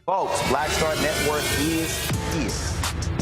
Folks, Black Star Network is here.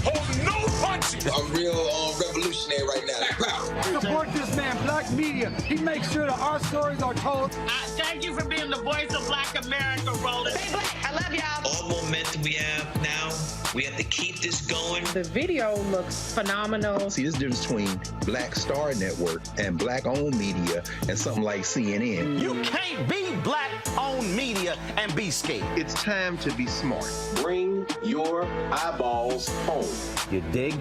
Hold no punches! I'm real revolutionary right now. Support this man, Black Media. He makes sure that our stories are told. Thank you for being the voice of Black America, Roland. Stay black. I love y'all. All momentum we have now, we have to keep this going. The video looks phenomenal. See, this difference between Black Star Network and Black-owned media and something like CNN. You can't be Black-owned media and be scared. It's time to be smart. Bring your eyeballs home. You dig?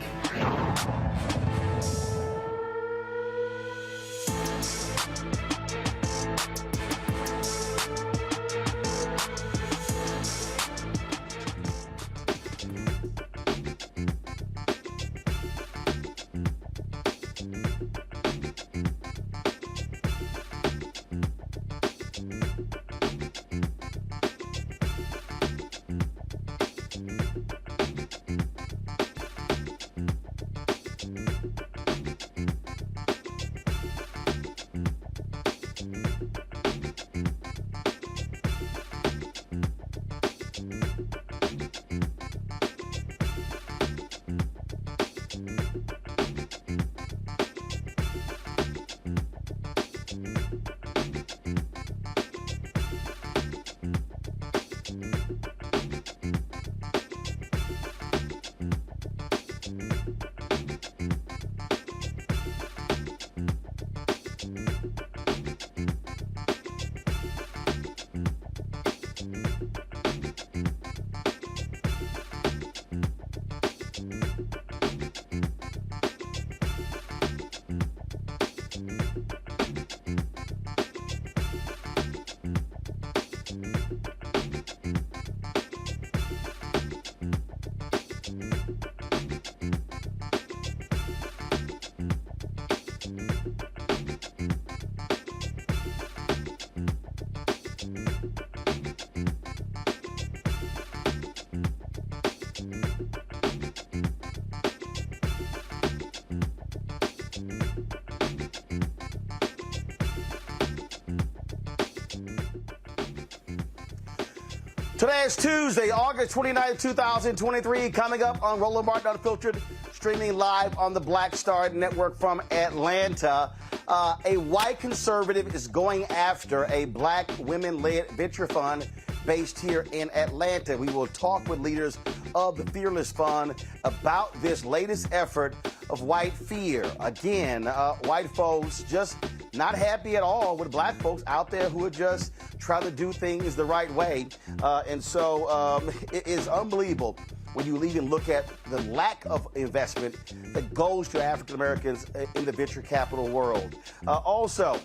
Today is Tuesday, August 29th, 2023. Coming up on Roland Martin Unfiltered, streaming live on the Black Star Network from Atlanta. A white conservative is going after a black women-led venture fund based here in Atlanta. We will talk with leaders of the Fearless Fund about this latest effort of white fear. Again, white folks just not happy at all with black folks out there who are just trying to do things the right way. And so it is unbelievable when you even look at the lack of investment that goes to African Americans in the venture capital world. Also,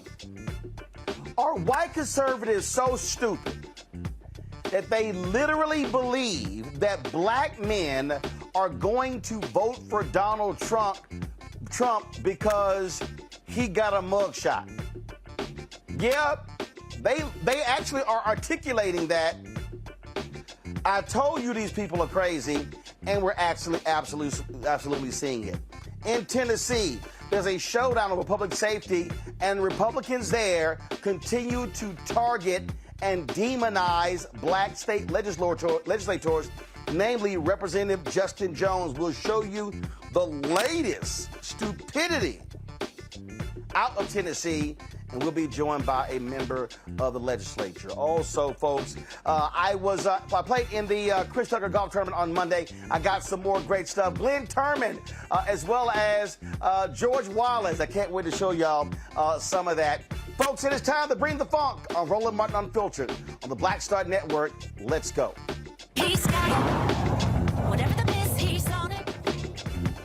are white conservatives so stupid that they literally believe that black men are going to vote for Donald Trump because he got a mugshot? Yeah, they actually are articulating that. I told you these people are crazy, and we're actually absolutely seeing it. In Tennessee, there's a showdown over public safety, and Republicans there continue to target and demonize black state legislators, namely Representative Justin Jones. We'll show you the latest stupidity out of Tennessee, and we'll be joined by a member of the legislature. Also, folks, I played in the Chris Tucker Golf Tournament on Monday. I got some more great stuff. Glenn Turman, as well as George Wallace. I can't wait to show y'all some of that. Folks, it is time to bring the funk on Roland Martin Unfiltered on the Black Star Network. Let's go. He's got it. Whatever the miss, he's on it.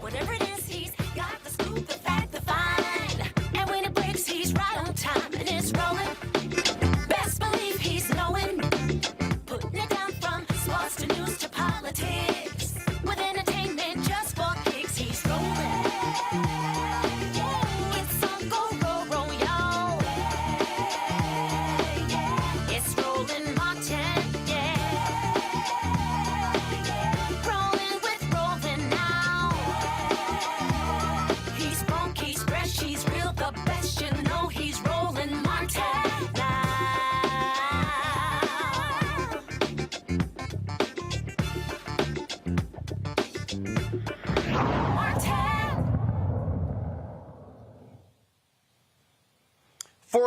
Whatever it is, he's got the scoop, the fact, the find. And when it breaks, he's right on time and it's rolling. Best believe he's knowing. Putting it down from sports to news to politics. With entertainment just for kicks, he's rolling. It's on go, roll, y'all. It's Roland Martin, yeah.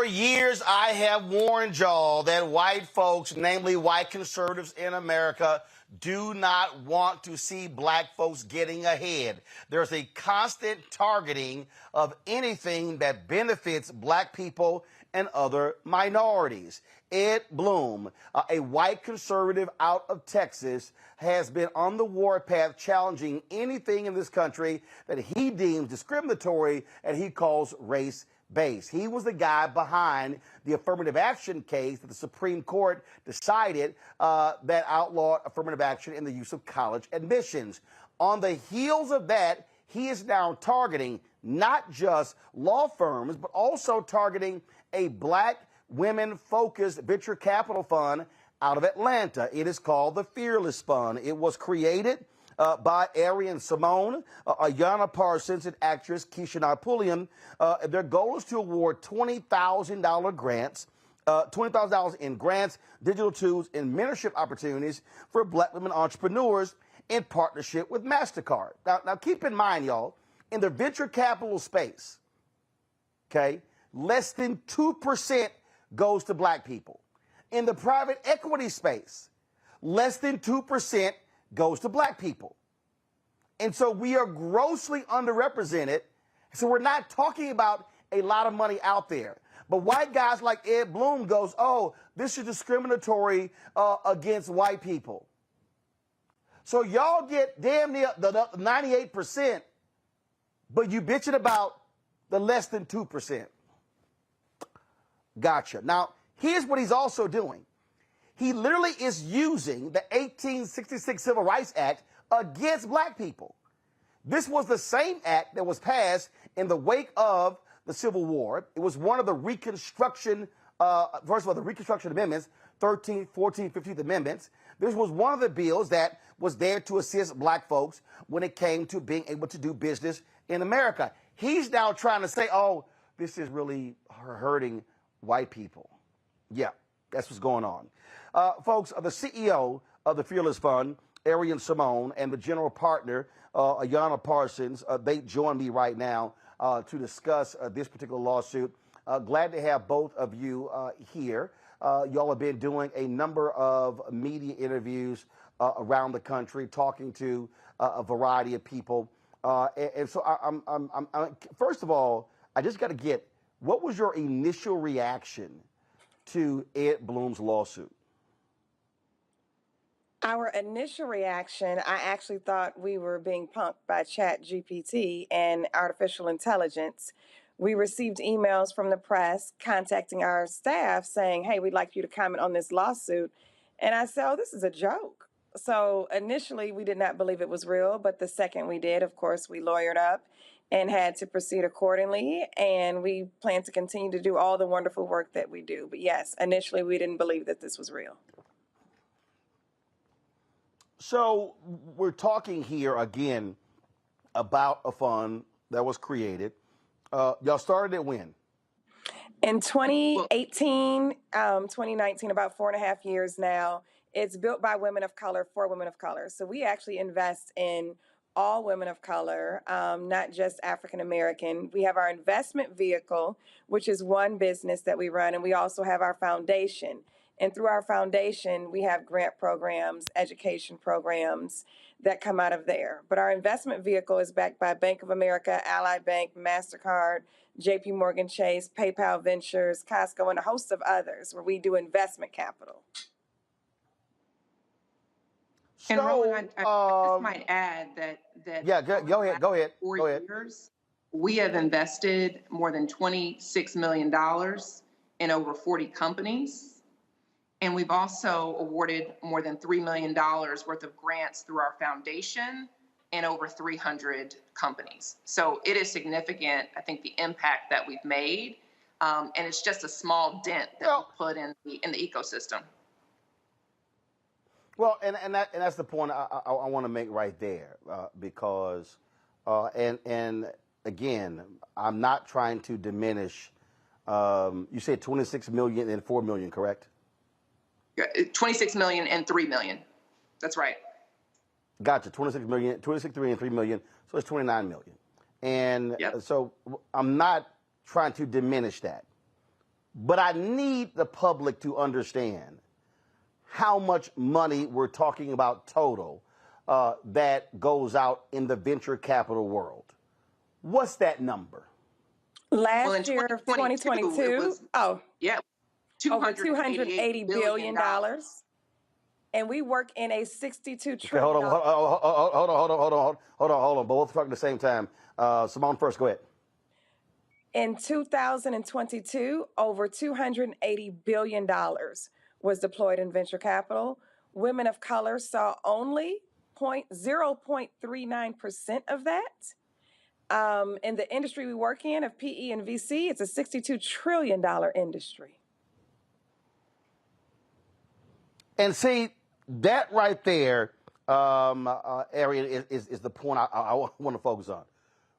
For years, I have warned y'all that white folks, namely white conservatives in America, do not want to see black folks getting ahead. There's a constant targeting of anything that benefits black people and other minorities. Ed Bloom, a white conservative out of Texas, has been on the warpath challenging anything in this country that he deems discriminatory and he calls race-based. He was the guy behind the affirmative action case that the Supreme Court decided that outlawed affirmative action in the use of college admissions. On the heels of that, he is now targeting not just law firms, but also targeting a black women-focused venture capital fund out of Atlanta. It is called the Fearless Fund. It was created by Arian Simone, Ayanna Parsons, and actress Keisha Pulliam. Their goal is to award $20,000 grants, $20,000 in grants, digital tools, and mentorship opportunities for black women entrepreneurs in partnership with MasterCard. Now keep in mind, y'all, in the venture capital space, okay, less than 2% goes to black people. In the private equity space, less than 2% goes to black people. And so we are grossly underrepresented. So we're not talking about a lot of money out there. But white guys like Ed Bloom goes, oh, this is discriminatory against white people. So y'all get damn near the 98%, but you bitching about the less than 2%. Gotcha. Now, here's what he's also doing. He literally is using the 1866 Civil Rights Act against black people. This was the same act that was passed in the wake of the Civil War. It was one of the Reconstruction, first of all, the Reconstruction Amendments, 13th, 14th, 15th Amendments. This was one of the bills that was there to assist black folks when it came to being able to do business in America. He's now trying to say, oh, this is really hurting white people. Yeah, that's what's going on. Folks, the CEO of the Fearless Fund, Arian Simone, and the general partner, Ayanna Parsons, they join me right now to discuss this particular lawsuit. Glad to have both of you here. Y'all have been doing a number of media interviews around the country, talking to a variety of people. And so I'm first of all, I just got to get, what was your initial reaction to Ed Bloom's lawsuit? Our initial reaction, I actually thought we were being punked by ChatGPT and artificial intelligence. We received emails from the press contacting our staff saying, hey, we'd like you to comment on this lawsuit. And I said, oh, this is a joke. So initially, we did not believe it was real. But the second we did, of course, we lawyered up and had to proceed accordingly. And we plan to continue to do all the wonderful work that we do. But yes, initially, we didn't believe that this was real. So we're talking here again about a fund that was created. Y'all started it when? In 2018, 2019, about 4.5 years now. It's built by women of color for women of color. So we actually invest in all women of color, not just African American. We have our investment vehicle, which is one business that we run, and we also have our foundation. And through our foundation, we have grant programs, education programs that come out of there. But our investment vehicle is backed by Bank of America, Ally Bank, MasterCard, JP Morgan Chase, PayPal Ventures, Costco, and a host of others where we do investment capital. And Roland, I just might add that yeah, go ahead. 4 years, we have invested more than $26 million in over 40 companies. And we've also awarded more than $3 million worth of grants through our foundation and over 300 companies. So it is significant, I think, the impact that we've made. And it's just a small dent that we put in the ecosystem. Well, and that's the point I want to make right there, because and again, I'm not trying to diminish. You said 26 million and 4 million, correct? 26 million and 3 million. That's right. Gotcha. 26 million, 26 million, 3 million. So it's 29 million. And so I'm not trying to diminish that. but I need the public to understand how much money we're talking about total that goes out in the venture capital world. What's that number? Last year of 2022, it was, over $280 $280 billion. And we work in a $62 trillion. Okay, hold on. Both talking at the same time. Simone first, go ahead. In 2022, over $280 billion was deployed in venture capital. Women of color saw only 0.39% of that. In the industry we work in of PE and VC, it's a $62 trillion industry. And see, that right there, area is the point I want to focus on.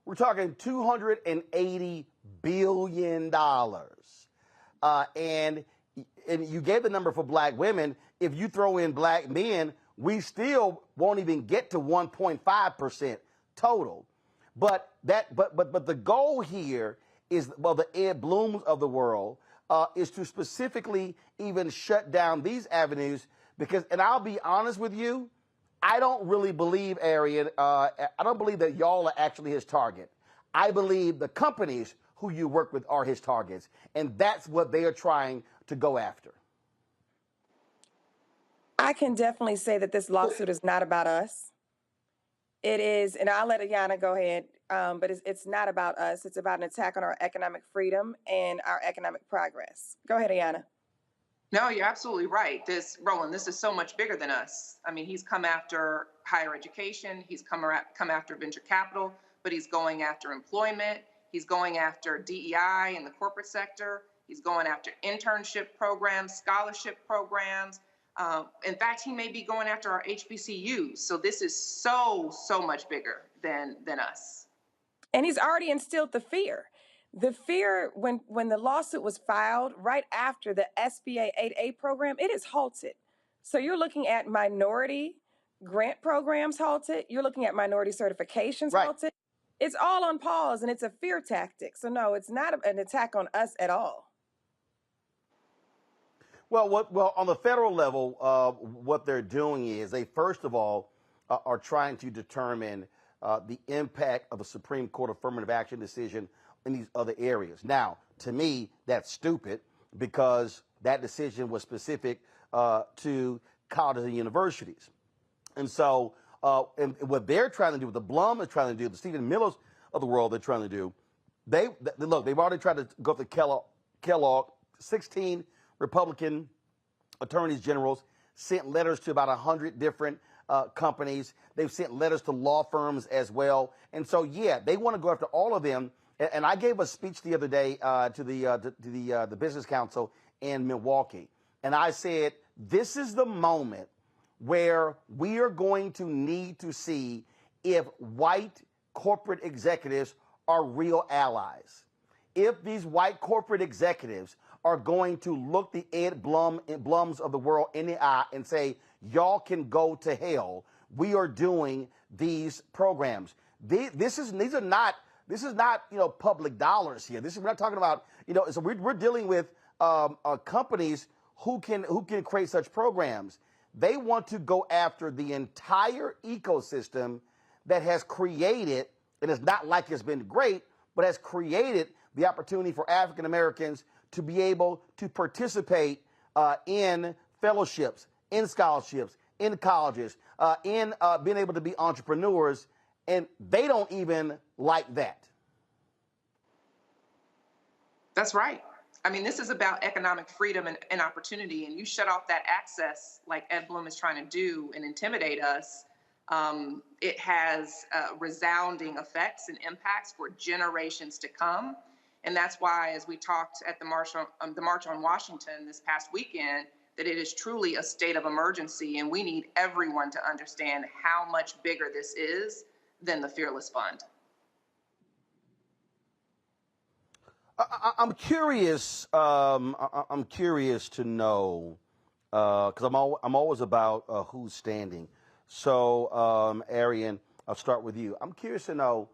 We're talking $280 billion. And you gave the number for black women. If you throw in black men, we still won't even get to 1.5% total. But the goal here is, well, the Ed Blooms of the world is to specifically even shut down these avenues because, and I'll be honest with you, I don't really believe, Arian, I don't believe that y'all are actually his target. I believe the companies who you work with are his targets, and that's what they are trying to go after. I can definitely say that this lawsuit is not about us. It is, and I'll let Ayana go ahead, but it's not about us. It's about an attack on our economic freedom and our economic progress. Go ahead, Ayana. No, you're absolutely right. Roland, this is so much bigger than us. I mean, he's come after higher education. He's come after venture capital, but he's going after employment. He's going after DEI in the corporate sector. He's going after internship programs, scholarship programs. In fact, he may be going after our HBCUs. So this is so much bigger than us. And he's already instilled the fear. The fear, when the lawsuit was filed, right after the SBA 8A program, it is halted. So you're looking at minority grant programs halted. You're looking at minority certifications halted. It's all on pause, and it's a fear tactic. So no, it's not an attack on us at all. Well, on the federal level, what they're doing is they, first of all, are trying to determine the impact of a Supreme Court affirmative action decision in these other areas. Now, to me, that's stupid because that decision was specific to colleges and universities. And so, and what they're trying to do, what the Blum is trying to do, the Stephen Millers of the world they're trying to do, they've already tried to go to Kellogg, 16 Republican attorneys generals sent letters to about 100 different companies. They've sent letters to law firms as well. And so, yeah, they want to go after all of them. And I gave a speech the other day to the Business Council in Milwaukee. And I said, this is the moment where we are going to need to see if white corporate executives are real allies. If these white corporate executives are going to look the Ed Blums of the world in the eye and say, y'all can go to hell. We are doing these programs. This is not public dollars here. We're not talking about, so we're dealing with companies who can create such programs. They want to go after the entire ecosystem that has created, and it's not like it's been great, but has created the opportunity for African Americans to be able to participate in fellowships, in scholarships, in colleges, in being able to be entrepreneurs, and they don't even like that. That's right. I mean, this is about economic freedom and opportunity, and you shut off that access like Ed Blum is trying to do and intimidate us. It has resounding effects and impacts for generations to come. And that's why, as we talked at the March on Washington this past weekend, that it is truly a state of emergency, and we need everyone to understand how much bigger this is than the Fearless Fund. I'm curious. I'm curious to know because I'm always about who's standing. So, Arian, I'll start with you. I'm curious to know.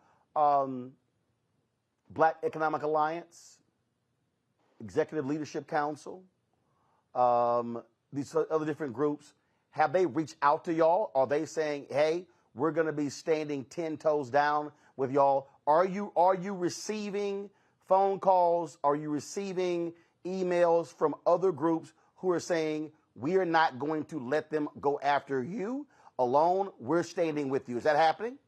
Black Economic Alliance, Executive Leadership Council, these other different groups, have they reached out to y'all? Are they saying, hey, we're going to be standing 10 toes down with y'all? Are you receiving phone calls? Are you receiving emails from other groups who are saying, we are not going to let them go after you alone? We're standing with you. Is that happening?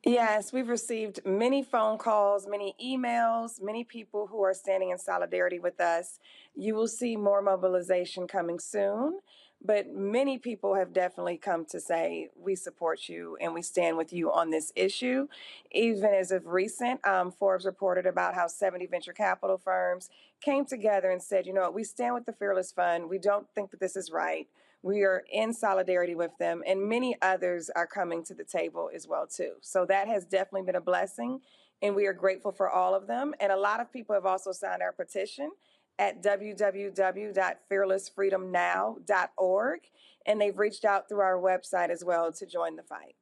Yes, we've received many phone calls, many emails, many people who are standing in solidarity with us. You will see more mobilization coming soon, but many people have definitely come to say, we support you and we stand with you on this issue. Even as of recent, Forbes reported about how 70 venture capital firms came together and said, you know what, we stand with the Fearless Fund. We don't think that this is right. We are in solidarity with them, and many others are coming to the table as well, too. So that has definitely been a blessing, and we are grateful for all of them. And a lot of people have also signed our petition at www.fearlessfreedomnow.org, and they've reached out through our website as well to join the fight.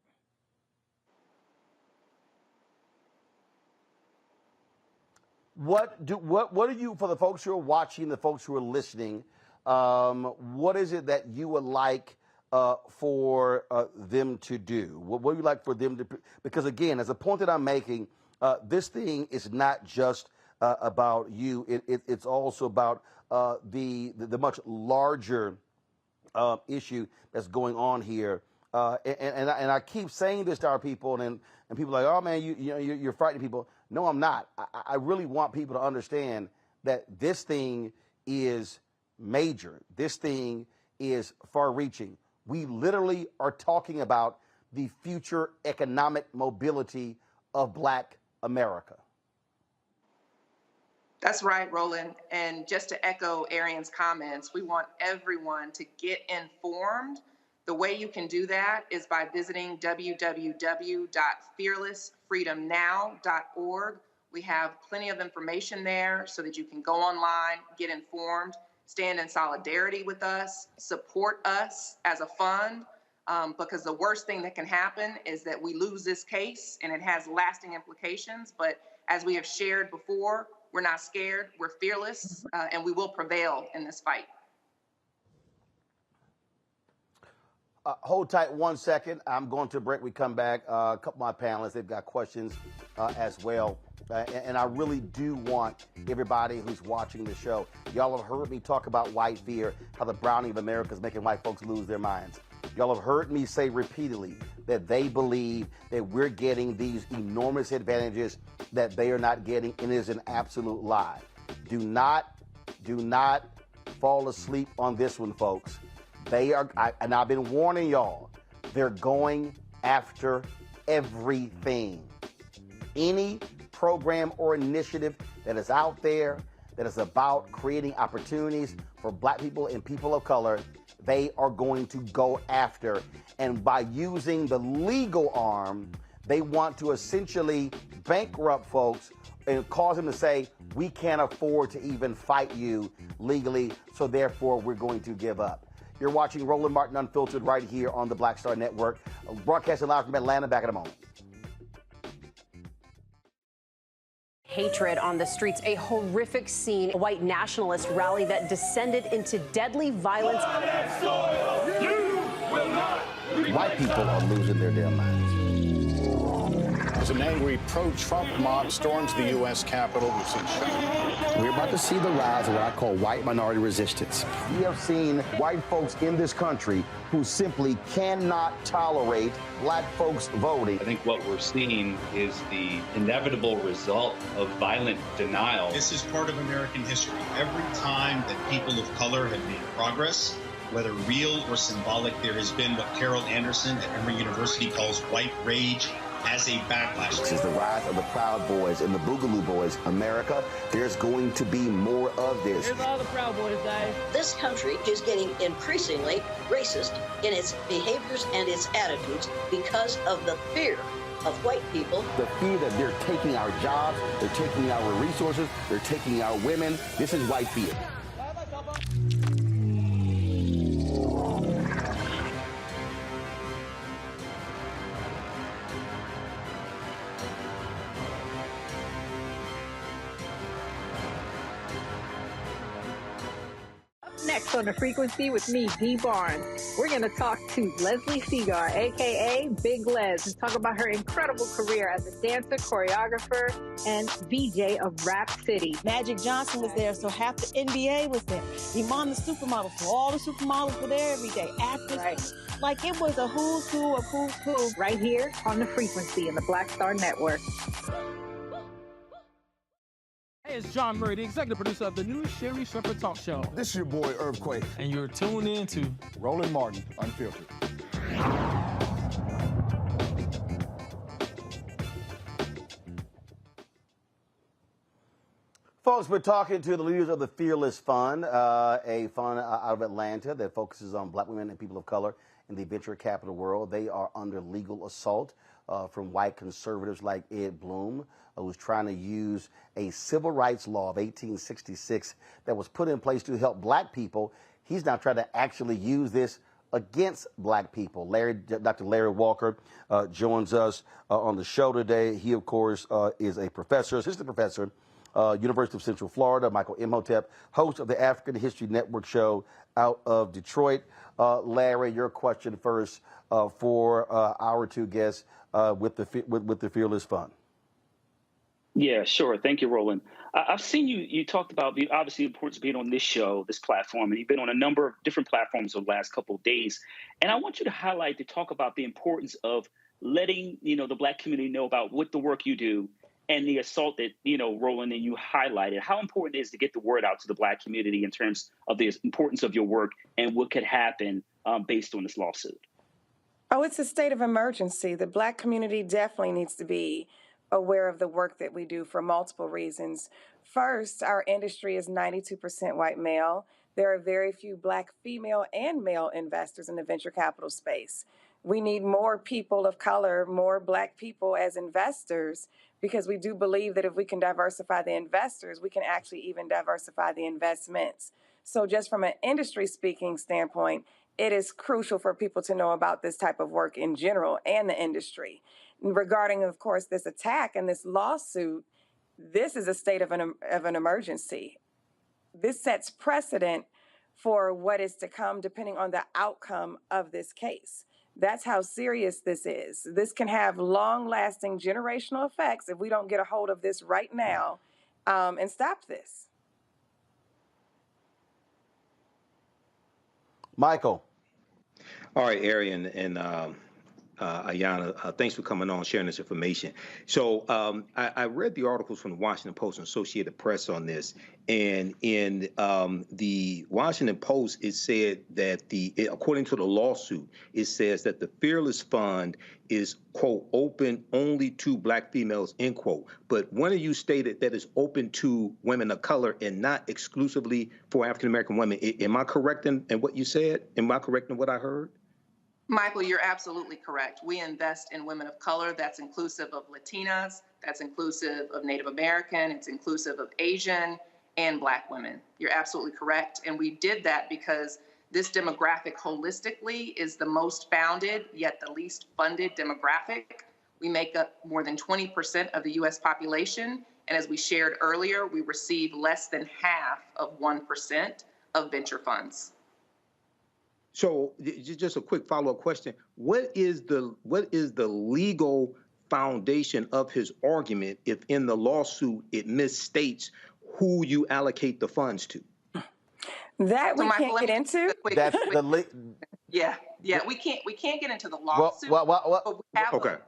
What do you, for the folks who are watching, the folks who are listening, what is it that you would like for them to do? What would you like for them to? Because again, as a point that I'm making, this thing is not just about you. It's also about the much larger issue that's going on here. And I keep saying this to our people, and people are like, oh man, you're frightening people. No, I'm not. I really want people to understand that this thing is major. This thing is far-reaching. We literally are talking about the future economic mobility of Black America. That's right, Roland. And just to echo Arian's comments, we want everyone to get informed. The way you can do that is by visiting www.fearlessfreedomnow.org. We have plenty of information there so that you can go online, get informed, stand in solidarity with us, support us as a fund, because the worst thing that can happen is that we lose this case and it has lasting implications. But as we have shared before, we're not scared, we're fearless, and we will prevail in this fight. Hold tight 1 second. I'm going to a break. We come back. A couple of my panelists, they've got questions as well. And I really do want everybody who's watching the show, y'all have heard me talk about white fear, how the browning of America is making white folks lose their minds. Y'all have heard me say repeatedly that they believe that we're getting these enormous advantages that they are not getting, and it is an absolute lie. Do not fall asleep on this one, folks. They are, and I've been warning y'all, they're going after everything. Any program or initiative that is out there that is about creating opportunities for Black people and people of color, they are going to go after. And by using the legal arm, they want to essentially bankrupt folks and cause them to say, we can't afford to even fight you legally, so therefore we're going to give up. You're watching Roland Martin Unfiltered right here on the Black Star Network. Broadcasting live from Atlanta, back in a moment. Hatred on the streets, a horrific scene, a white nationalist rally that descended into deadly violence. White people are losing their damn minds. As an angry pro-Trump mob storms the U.S. Capitol, we've seen We're about to see the rise of what I call white minority resistance. We have seen white folks in this country who simply cannot tolerate Black folks voting. I think what we're seeing is the inevitable result of violent denial. This is part of American history. Every time that people of color have made progress, whether real or symbolic, there has been what Carol Anderson at Emory University calls white rage as a backlash. This is the rise of the Proud Boys and the Boogaloo Boys. America, there's going to be more of this. Here's all the Proud Boys, Dave. This country is getting increasingly racist in its behaviors and its attitudes because of the fear of white people. The fear that they're taking our jobs, they're taking our resources, they're taking our women. This is white fear. Panelists on the Frequency with me, Dee Barnes. We're going to talk to Leslie Segar, a.k.a. Big Les, and talk about her incredible career as a dancer, choreographer, and VJ of Rap City. Magic Johnson was there, so half the NBA was there. Iman the supermodel, so all the supermodels were there every day. Actors, right. Like it was a who's who of who's who. Right here on the Frequency in the Black Star Network. Hey, it's John Murray, the executive producer of the new Sherry Shepherd Talk Show. This is your boy, Earthquake. And you're tuned in to Roland Martin, Unfiltered. Folks, we're talking to the leaders of the Fearless Fund, a fund out of Atlanta that focuses on black women and people of color in the venture capital world. They are under legal assault from white conservatives like Ed Bloom, who's trying to use a civil rights law of 1866 that was put in place to help black people. He's now trying to actually use this against black people. Dr. Larry Walker joins us on the show today. He, of course, is a professor, assistant professor, University of Central Florida. Michael Imhotep, host of the African History Network show out of Detroit. Larry, your question first for our two guests with the Fearless Fund. Yeah, sure. Thank you, Roland. I've seen you talked about obviously the importance of being on this show, this platform, and you've been on a number of different platforms over the last couple of days. And I want you to talk about the importance of letting, the black community know about what the work you do and the assault that, Roland, and you highlighted, how important it is to get the word out to the black community in terms of the importance of your work and what could happen based on this lawsuit. Oh, it's a state of emergency. The black community definitely needs to be aware of the work that we do for multiple reasons. First, our industry is 92% white male. There are very few black female and male investors in the venture capital space. We need more people of color, more black people as investors, because we do believe that if we can diversify the investors, we can actually even diversify the investments. So just from an industry speaking standpoint, it is crucial for people to know about this type of work in general and the industry. Regarding, of course, this attack and this lawsuit, this is a state of an emergency. This sets precedent for what is to come depending on the outcome of this case. That's how serious this is. This can have long-lasting generational effects if we don't get a hold of this right now and stop this. Michael. All right, Arian and Ayana, thanks for coming on, sharing this information. So I read the articles from the Washington Post and Associated Press on this, and in the Washington Post, it said that according to the lawsuit, it says that the Fearless Fund is, quote, open only to black females, end quote. But one of you stated that it's open to women of color and not exclusively for African-American women. Am I correct in what you said? Am I correct in what I heard? Michael, you're absolutely correct. We invest in women of color. That's inclusive of Latinas. That's inclusive of Native American. It's inclusive of Asian and black women. You're absolutely correct. And we did that because this demographic holistically is the most founded, yet the least funded demographic. We make up more than 20% of the U.S. population. And as we shared earlier, we receive less than half of 1% of venture funds. So just a quick follow-up question. What is the legal foundation of his argument if in the lawsuit it misstates who you allocate the funds to? That we can't get into? That's Yeah, we can't get into the lawsuit. But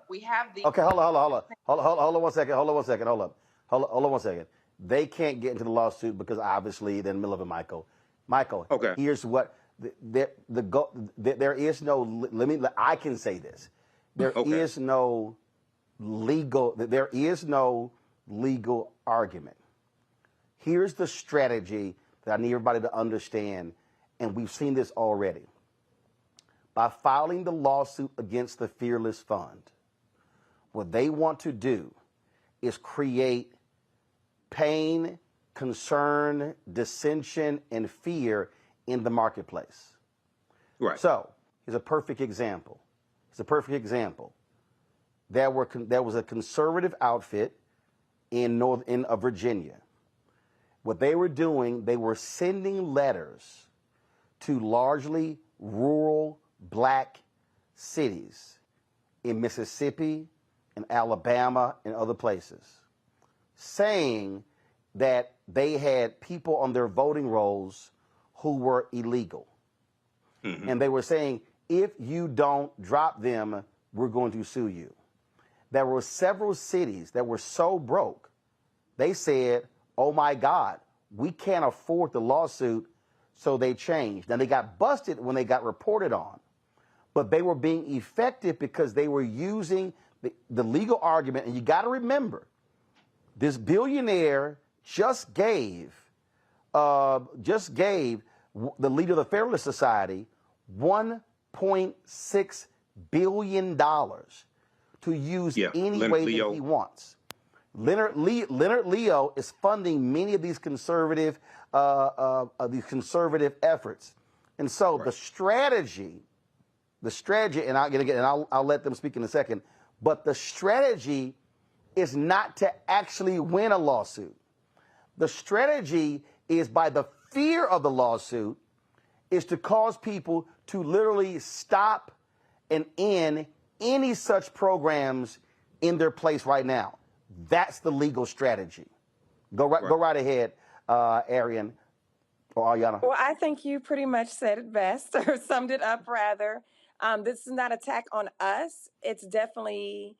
we have the. Okay, hold on 1 second. Hold on 1 second. They can't get into the lawsuit because obviously they're in the middle of it, Michael. Okay. Here's what there is no. I can say this. There is no legal argument. Here's the strategy that I need everybody to understand, and we've seen this already. By filing the lawsuit against the Fearless Fund, what they want to do is create pain, concern, dissension, and fear in the marketplace. Right. So, here's a perfect example. There was a conservative outfit in Virginia. What they were doing, they were sending letters to largely rural black cities in Mississippi and Alabama and other places, saying that they had people on their voting rolls who were illegal. Mm-hmm. And they were saying, if you don't drop them, we're going to sue you. There were several cities that were so broke, they said, oh my God, we can't afford the lawsuit, so they changed. Now, they got busted when they got reported on, but they were being effective because they were using the legal argument. And you got to remember, this billionaire just gave the leader of the Federalist Society $1.6 billion to use any Leonard way Leo. that he wants. Leonard Leo is funding many of these conservative efforts, and so the strategy, and I'll let them speak in a second. But the strategy is not to actually win a lawsuit. The strategy is, by the fear of the lawsuit, is to cause people to literally stop and end any such programs in their place right now. That's the legal strategy. Go right ahead, Arian or Ayanna. Well, I think you pretty much said it best, or summed it up rather. This is not an attack on us. It's definitely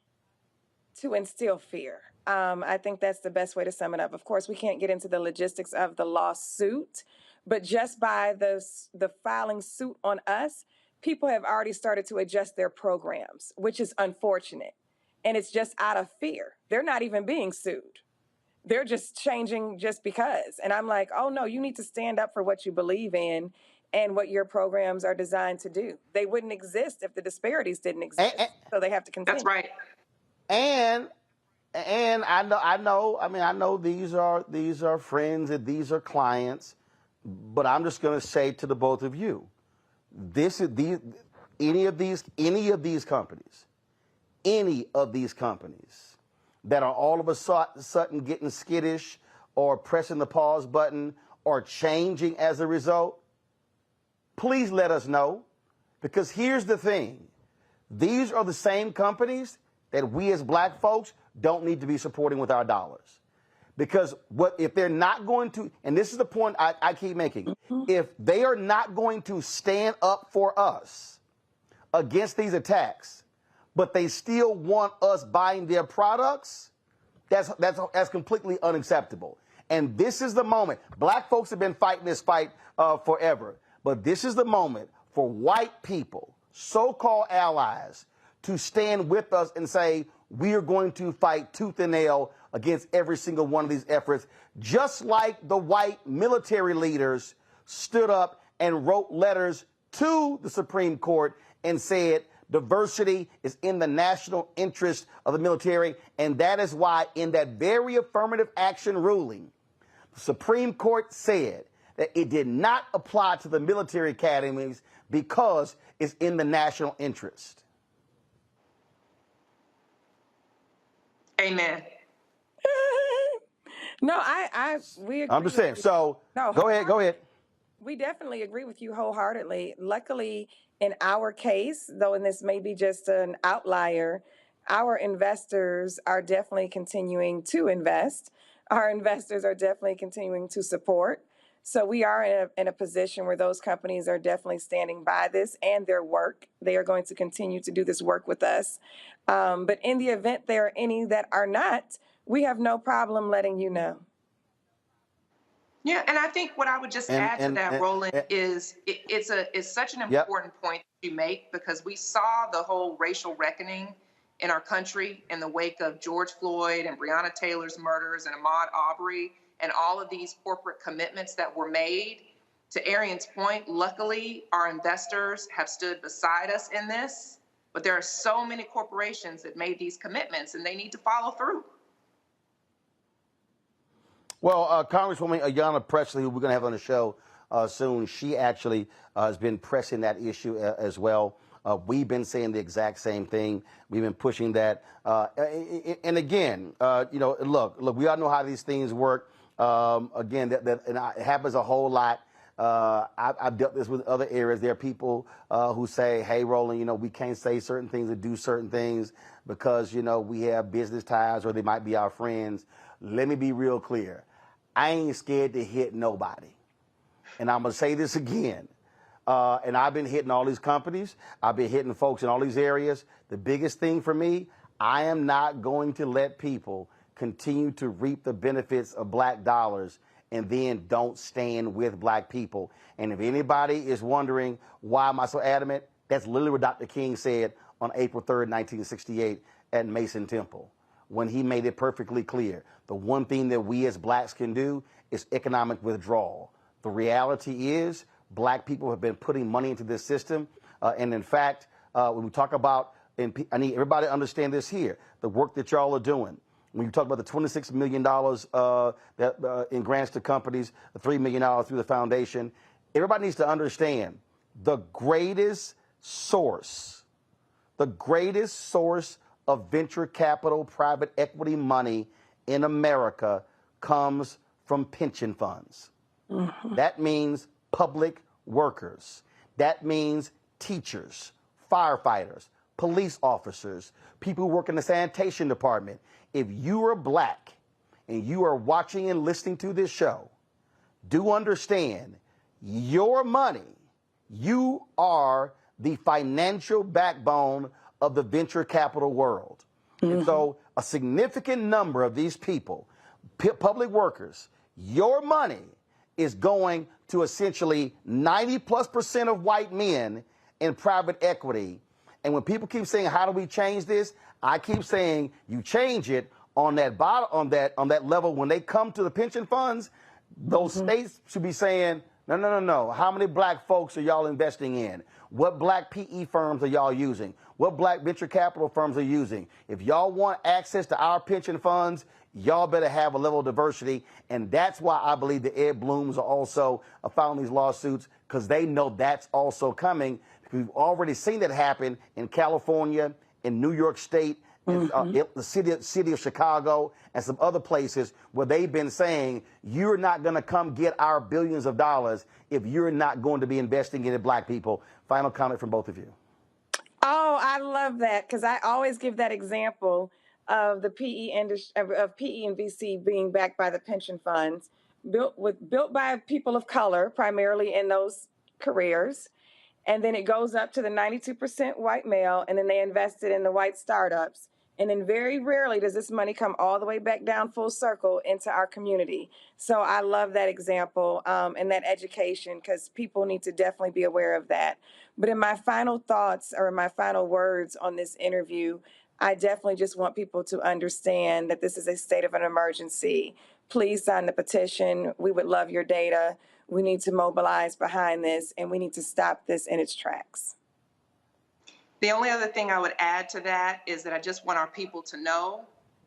to instill fear. I think that's the best way to sum it up. Of course, we can't get into the logistics of the lawsuit, but just by the filing suit on us, people have already started to adjust their programs, which is unfortunate. And it's just out of fear. They're not even being sued. They're just changing just because. And I'm like, oh no, you need to stand up for what you believe in and what your programs are designed to do. They wouldn't exist if the disparities didn't exist. So they have to continue. That's right. And I know these are friends and these are clients, but I'm just going to say to the both of you, any of these companies that are all of a sudden getting skittish or pressing the pause button or changing as a result, please let us know, because here's the thing. These are the same companies that we as black folks don't need to be supporting with our dollars. Because if they're not going to, and this is the point I keep making, if they are not going to stand up for us against these attacks, but they still want us buying their products, that's completely unacceptable. And this is the moment. Black folks have been fighting this fight forever, but this is the moment for white people, so-called allies, to stand with us and say, we are going to fight tooth and nail against every single one of these efforts, just like the white military leaders stood up and wrote letters to the Supreme Court and said diversity is in the national interest of the military. And that is why in that very affirmative action ruling, the Supreme Court said that it did not apply to the military academies because it's in the national interest. Amen. No, we agree. I'm just saying. So go ahead. We definitely agree with you wholeheartedly. Luckily, in our case, though, and this may be just an outlier, our investors are definitely continuing to invest. Our investors are definitely continuing to support. So we are in a position where those companies are definitely standing by this and their work. They are going to continue to do this work with us. But in the event there are any that are not, we have no problem letting you know. Yeah, and I think what I would just add to that, Roland, is it's such an important point that you make, because we saw the whole racial reckoning in our country in the wake of George Floyd and Breonna Taylor's murders and Ahmaud Arbery and all of these corporate commitments that were made. To Arian's point, luckily, our investors have stood beside us in this, but there are so many corporations that made these commitments and they need to follow through. Well, Congresswoman Ayanna Pressley, who we're going to have on the show soon, she actually has been pressing that issue as well. We've been saying the exact same thing. We've been pushing that. And again, look, we all know how these things work. Again, it happens a whole lot. I've dealt this with other areas. There are people who say, hey, Roland, you know, we can't say certain things or do certain things because, you know, we have business ties or they might be our friends. Let me be real clear. I ain't scared to hit nobody. And I'm going to say this again. And I've been hitting all these companies. I've been hitting folks in all these areas. The biggest thing for me, I am not going to let people continue to reap the benefits of black dollars and then don't stand with black people. And if anybody is wondering why am I so adamant, that's literally what Dr. King said on April 3rd, 1968 at Mason Temple, when he made it perfectly clear. The one thing that we as blacks can do is economic withdrawal. The reality is black people have been putting money into this system. And in fact, when we talk about, and I need everybody to understand this here, the work that y'all are doing. When you talk about the $26 million in grants to companies, the $3 million through the foundation, everybody needs to understand the greatest source of venture capital, private equity money in America comes from pension funds. Mm-hmm. That means public workers. That means teachers, firefighters, police officers, people who work in the sanitation department. If you are black and you are watching and listening to this show, do understand your money, you are the financial backbone of the venture capital world. Mm-hmm. And so a significant number of these people, public workers, your money is going to essentially 90+% of white men in private equity. And when people keep saying, how do we change this? I keep saying you change it on that bottom, on that level. When they come to the pension funds, those states should be saying, no. How many black folks are y'all investing in? What black PE firms are y'all using? What black venture capital firms are using? If y'all want access to our pension funds, y'all better have a level of diversity. And that's why I believe the Ed Blooms are also filing these lawsuits, because they know that's also coming. We've already seen that happen in California, in New York State, in the city of Chicago, and some other places where they've been saying, you're not going to come get our billions of dollars if you're not going to be investing in it, black people. Final comment from both of you. Oh, I love that, because I always give that example of the PE industry, of PE and VC being backed by the pension funds, built by people of color, primarily in those careers. And then it goes up to the 92% white male, and then they invested in the white startups. And then very rarely does this money come all the way back down full circle into our community. So I love that example and that education, because people need to definitely be aware of that. But in my final thoughts or my final words on this interview, I definitely just want people to understand that this is a state of an emergency. Please sign the petition. We would love your data. We need to mobilize behind this, and we need to stop this in its tracks. The only other thing I would add to that is that I just want our people to know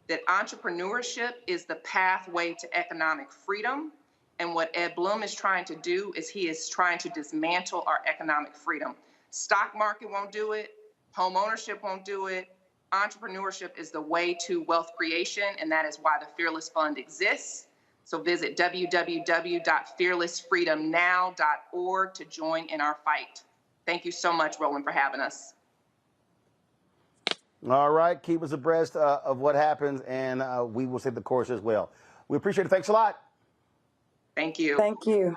that entrepreneurship is the pathway to economic freedom. And what Ed Blum is trying to do is he is trying to dismantle our economic freedom. Stock market won't do it. Home ownership won't do it. Entrepreneurship is the way to wealth creation, and that is why the Fearless Fund exists. So visit www.fearlessfreedomnow.org to join in our fight. Thank you so much, Roland, for having us. All right. Keep us abreast of what happens, and we will stay the course as well. We appreciate it. Thanks a lot. Thank you. Thank you.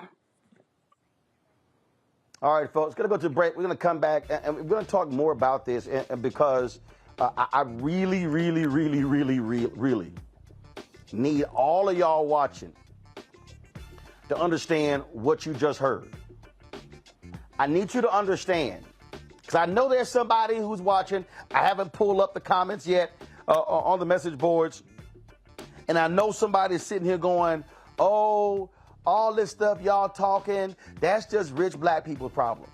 All right, folks, going to go to break. We're going to come back, and we're going to talk more about this, and because I really need all of y'all watching to understand what you just heard. I need you to understand, because I know there's somebody who's watching. I haven't pulled up the comments yet on the message boards. And I know somebody's sitting here going, oh, all this stuff y'all talking, that's just rich black people's problem.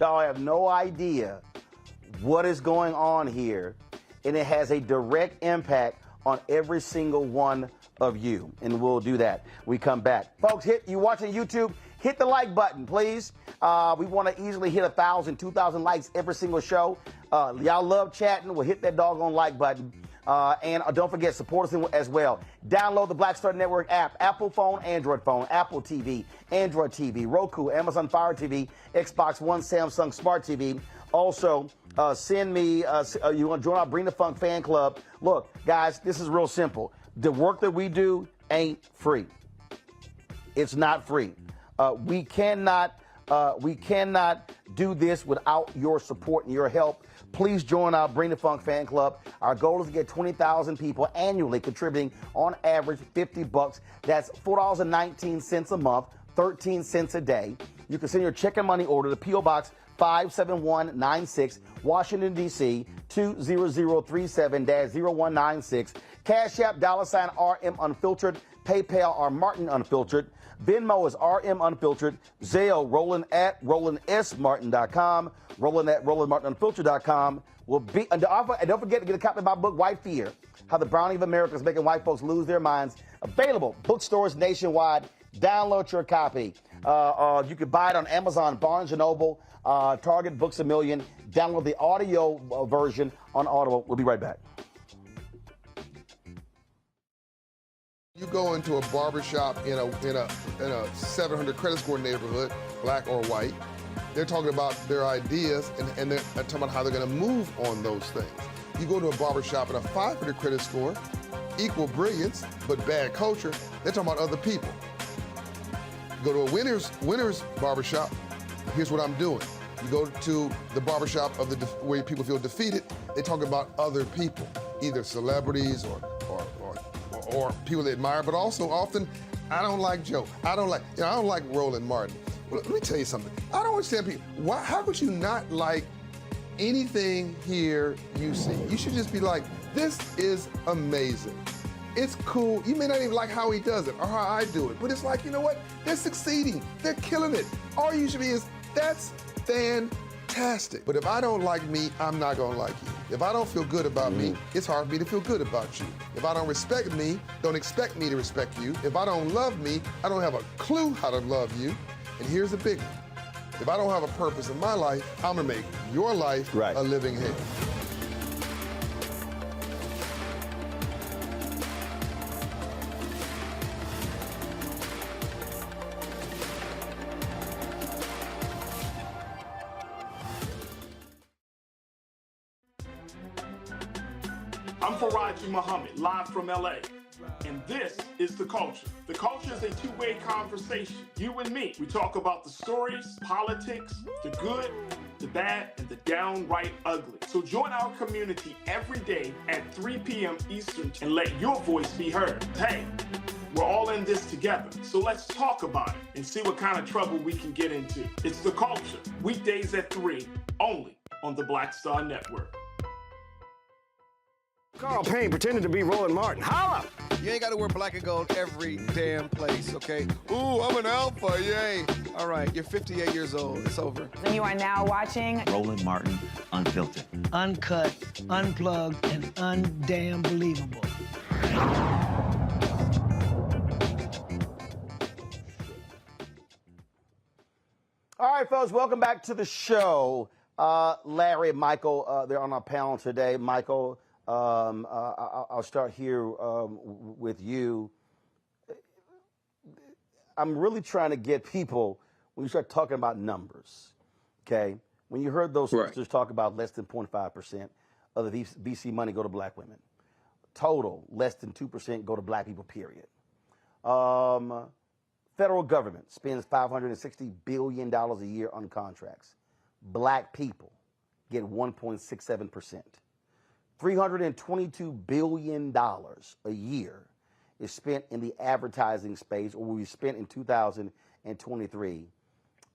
Y'all have no idea what is going on here. And it has a direct impact on every single one of you. And we'll do that. We come back. Folks, you watching YouTube, hit the like button, please. We want to easily hit 1,000, 2,000 likes every single show. Y'all love chatting. We'll hit that doggone like button. And don't forget, support us as well. Download the Black Star Network app, Apple phone, Apple TV, Android TV, Roku, Amazon Fire TV, Xbox One, Samsung Smart TV. Also, send me, you want to join our Bring the Funk fan club. Look, guys, this is real simple. The work that we do ain't free. It's not free. We cannot do this without your support and your help. Please join our Bring the Funk fan club. Our goal is to get 20,000 people annually contributing on average $50. That's $4.19 a month, 13 cents a day. You can send your check and money order to P.O. Box 57196, Washington, D.C. 20037-0196. Cash App, $RM Unfiltered. PayPal, R Martin Unfiltered. Venmo is RM Unfiltered. Zelle, Roland at RolandSMartin.com. Roland at RolandMartinUnfiltered.com. Will be, and don't forget to get a copy of my book, White Fear, How the Browning of America is Making White Folks Lose Their Minds. Available bookstores nationwide. Download your copy. You can buy it on Amazon, Barnes & Noble, Target, Books A Million. Download the audio version on Audible. We'll be right back. You go into a barbershop in a 700 credit score neighborhood, black or white. They're talking about their ideas and they're talking about how they're going to move on those things. You go to a barbershop in a 500 credit score, equal brilliance but bad culture. They're talking about other people. You go to a winner's barbershop. Here's what I'm doing. You go to the barbershop of where people feel defeated. They talk about other people, either celebrities or people they admire, but also often, I don't like Joe. I don't like Roland Martin. Well, let me tell you something. I don't understand people. How could you not like anything here you see? You should just be like, this is amazing. It's cool. You may not even like how he does it or how I do it, but it's like, you know what? They're succeeding. They're killing it. All you should be is, that's fantastic. But if I don't like me, I'm not gonna like you. If I don't feel good about me, it's hard for me to feel good about you. If I don't respect me, don't expect me to respect you. If I don't love me, I don't have a clue how to love you. And here's the big one. If I don't have a purpose in my life, I'm gonna make your life a living hell. I'm Faraji Muhammad, live from LA. And this is The Culture. The Culture is a two-way conversation. You and me. We talk about the stories, politics, the good, the bad, and the downright ugly. So join our community every day at 3 p.m. Eastern and let your voice be heard. Hey, we're all in this together. So let's talk about it and see what kind of trouble we can get into. It's The Culture. Weekdays at 3, only on the Black Star Network. Carl Payne pretending to be Roland Martin. Holla! You ain't got to wear black and gold every damn place, okay? Ooh, I'm an alpha, yay. All right, you're 58 years old. It's over. And you are now watching Roland Martin Unfiltered. Uncut, unplugged, and undamn believable. All right, folks, welcome back to the show. Larry, Michael, they're on our panel today. Michael, I'll start here with you. I'm really trying to get people, when you start talking about numbers, okay? When you heard those sisters talk about less than 0.5% of the VC money go to black women. Total, less than 2% go to black people, period. Federal government spends $560 billion a year on contracts. Black people get 1.67%. $322 billion a year is spent in the advertising space, or will be spent in 2023.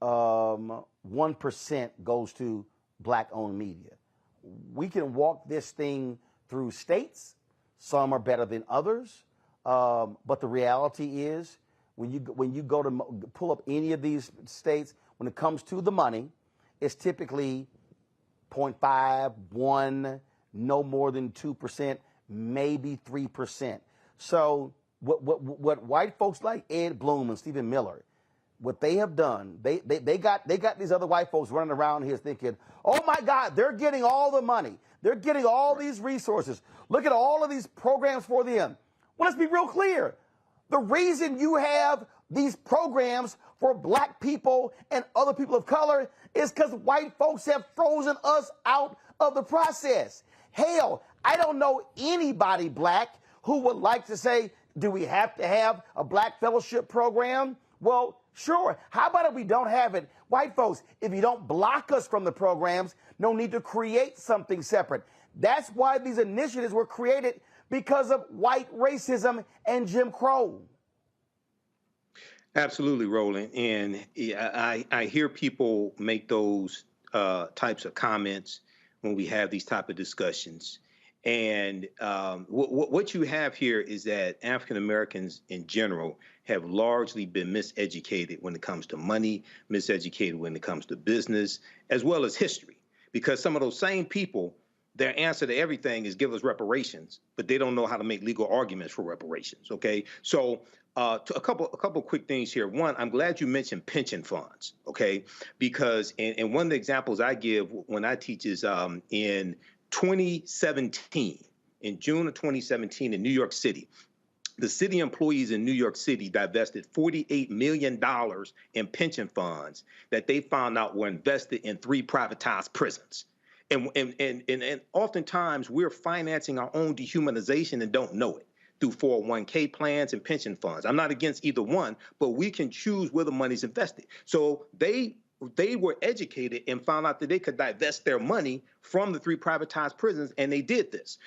1% goes to black-owned media. We can walk this thing through states. Some are better than others, but the reality is, when you go to pull up any of these states, when it comes to the money, it's typically 0.5, 1, no more than 2%, maybe 3%. So what white folks like Ed Bloom and Stephen Miller, what they have done, they got these other white folks running around here thinking, oh my God, they're getting all the money. They're getting all these resources. Look at all of these programs for them. Well, let's be real clear. The reason you have these programs for black people and other people of color is because white folks have frozen us out of the process. Hell, I don't know anybody black who would like to say, do we have to have a black fellowship program? Well, sure. How about if we don't have it? White folks, if you don't block us from the programs, no need to create something separate. That's why these initiatives were created, because of white racism and Jim Crow. Absolutely, Roland. And I hear people make those types of comments when we have these type of discussions. And what you have here is that African Americans in general have largely been miseducated when it comes to money, miseducated when it comes to business, as well as history. Because some of those same people, their answer to everything is give us reparations, but they don't know how to make legal arguments for reparations. Okay, so a couple quick things here. One, I'm glad you mentioned pension funds. Okay, because and one of the examples I give when I teach is in 2017, in June of 2017 in New York City, the city employees in New York City divested $48 million in pension funds that they found out were invested in 3 privatized prisons. And oftentimes we're financing our own dehumanization and don't know it through 401k plans and pension funds. I'm not against either one, but we can choose where the money's invested. So they were educated and found out that they could divest their money from the 3 privatized prisons, and they did this.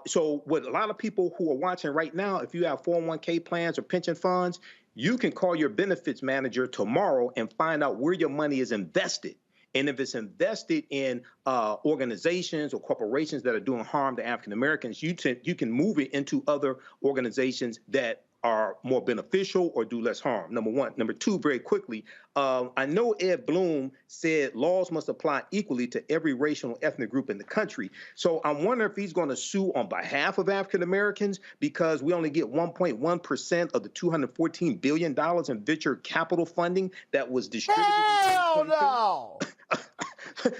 So what a lot of people who are watching right now, if you have 401k plans or pension funds, you can call your benefits manager tomorrow and find out where your money is invested. And if it's invested in organizations or corporations that are doing harm to African Americans, you can move it into other organizations that are more beneficial or do less harm, number one. Number two, very quickly, I know Ed Blum said laws must apply equally to every racial and ethnic group in the country. So I'm wondering if he's going to sue on behalf of African Americans because we only get 1.1% of the $214 billion in venture capital funding that was distributed. Hell no!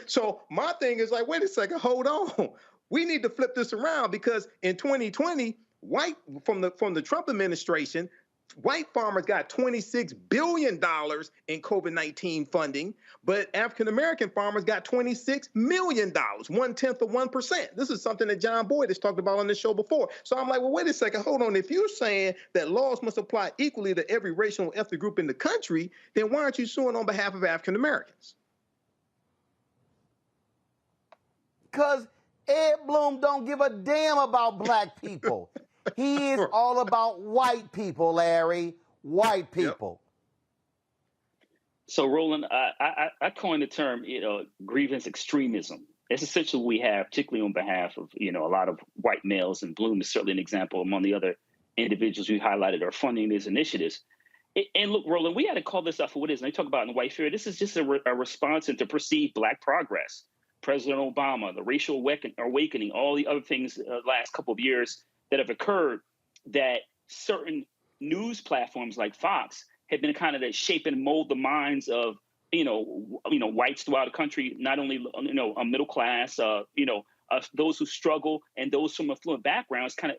So my thing is like, wait a second, hold on. We need to flip this around because in 2020, from the Trump administration, white farmers got $26 billion in COVID-19 funding, but African-American farmers got $26 million, 1/10 of 1%. This is something that John Boyd has talked about on this show before. So I'm like, well, wait a second, hold on. If you're saying that laws must apply equally to every racial and ethnic group in the country, then why aren't you suing on behalf of African-Americans? Because Ed Blum don't give a damn about black people. He is all about white people, Larry. White people. Yep. So, Roland, I coined the term, grievance extremism. It's essentially what we have, particularly on behalf of, a lot of white males, and Blum is certainly an example among the other individuals we highlighted are funding these initiatives. And look, Roland, we had to call this out for what it is. And they talk about in the white fear, this is just a response to perceived black progress. President Obama, the racial awakening, all the other things last couple of years that have occurred, that certain news platforms like Fox have been kind of that shape and mold the minds of, whites throughout the country, not only, a middle class, those who struggle and those from affluent backgrounds kind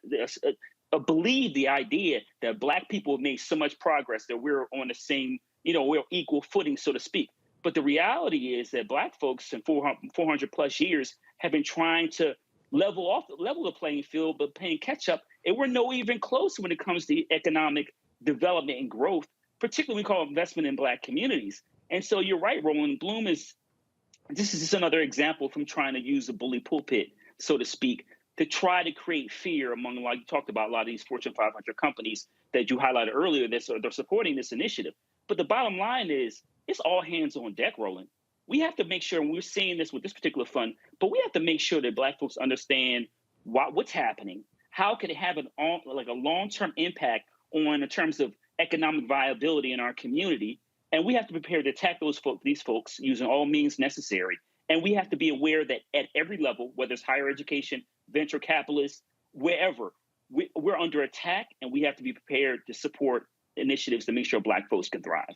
of believe the idea that black people have made so much progress that we're on the same, we're equal footing, so to speak. But the reality is that black folks in 400 plus years have been trying to level the playing field, but playing catch up. And we're no even close when it comes to economic development and growth, particularly we call investment in black communities. And so you're right, Roland. This is just another example from trying to use the bully pulpit, so to speak, to try to create fear among, like you talked about, a lot of these Fortune 500 companies that you highlighted earlier, they're supporting this initiative. But the bottom line is, it's all hands on deck, Roland. We have to make sure, and we're seeing this with this particular fund, but we have to make sure that black folks understand what's happening. How can it have a long-term impact in terms of economic viability in our community? And we have to prepare to attack these folks using all means necessary. And we have to be aware that at every level, whether it's higher education, venture capitalists, wherever, we're under attack, and we have to be prepared to support initiatives to make sure black folks can thrive.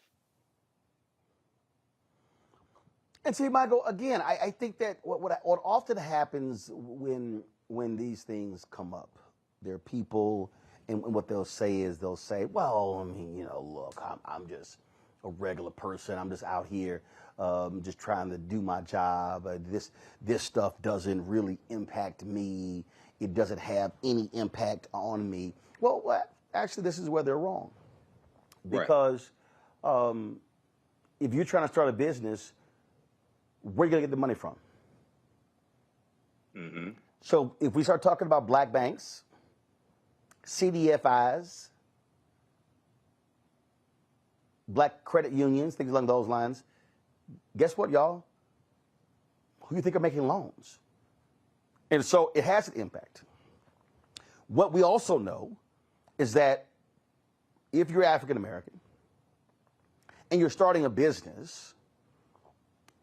And see, Michael, again, I think that what often happens when these things come up, there are people, and what they'll say is well, I mean, look, I'm just a regular person. I'm just out here, just trying to do my job. This stuff doesn't really impact me. It doesn't have any impact on me. Well, actually, this is where they're wrong, because if you're trying to start a business, where are you going to get the money from? Mm-hmm. So if we start talking about black banks, CDFIs, black credit unions, things along those lines, guess what, y'all? Who do you think are making loans? And so it has an impact. What we also know is that if you're African American and you're starting a business,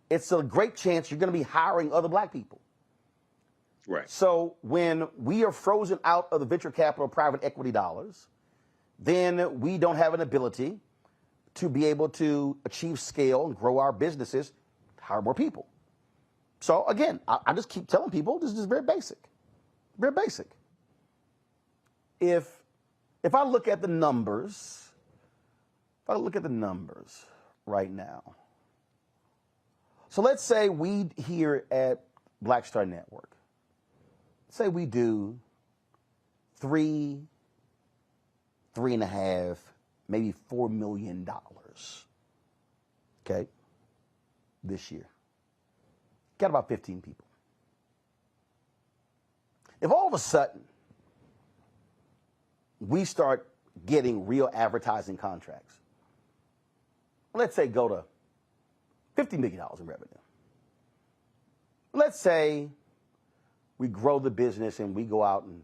it's a great chance you're going to be hiring other black people. Right. So when we are frozen out of the venture capital private equity dollars, then we don't have an ability to be able to achieve scale and grow our businesses, hire more people. So again, I just keep telling people this is very basic. Very basic. If I look at the numbers, right now. So let's say we here at Black Star Network, say we do $3.5, maybe $4 million, okay, this year. Got about 15 people. If all of a sudden we start getting real advertising contracts, let's say go to $50 million in revenue. Let's say we grow the business and we go out and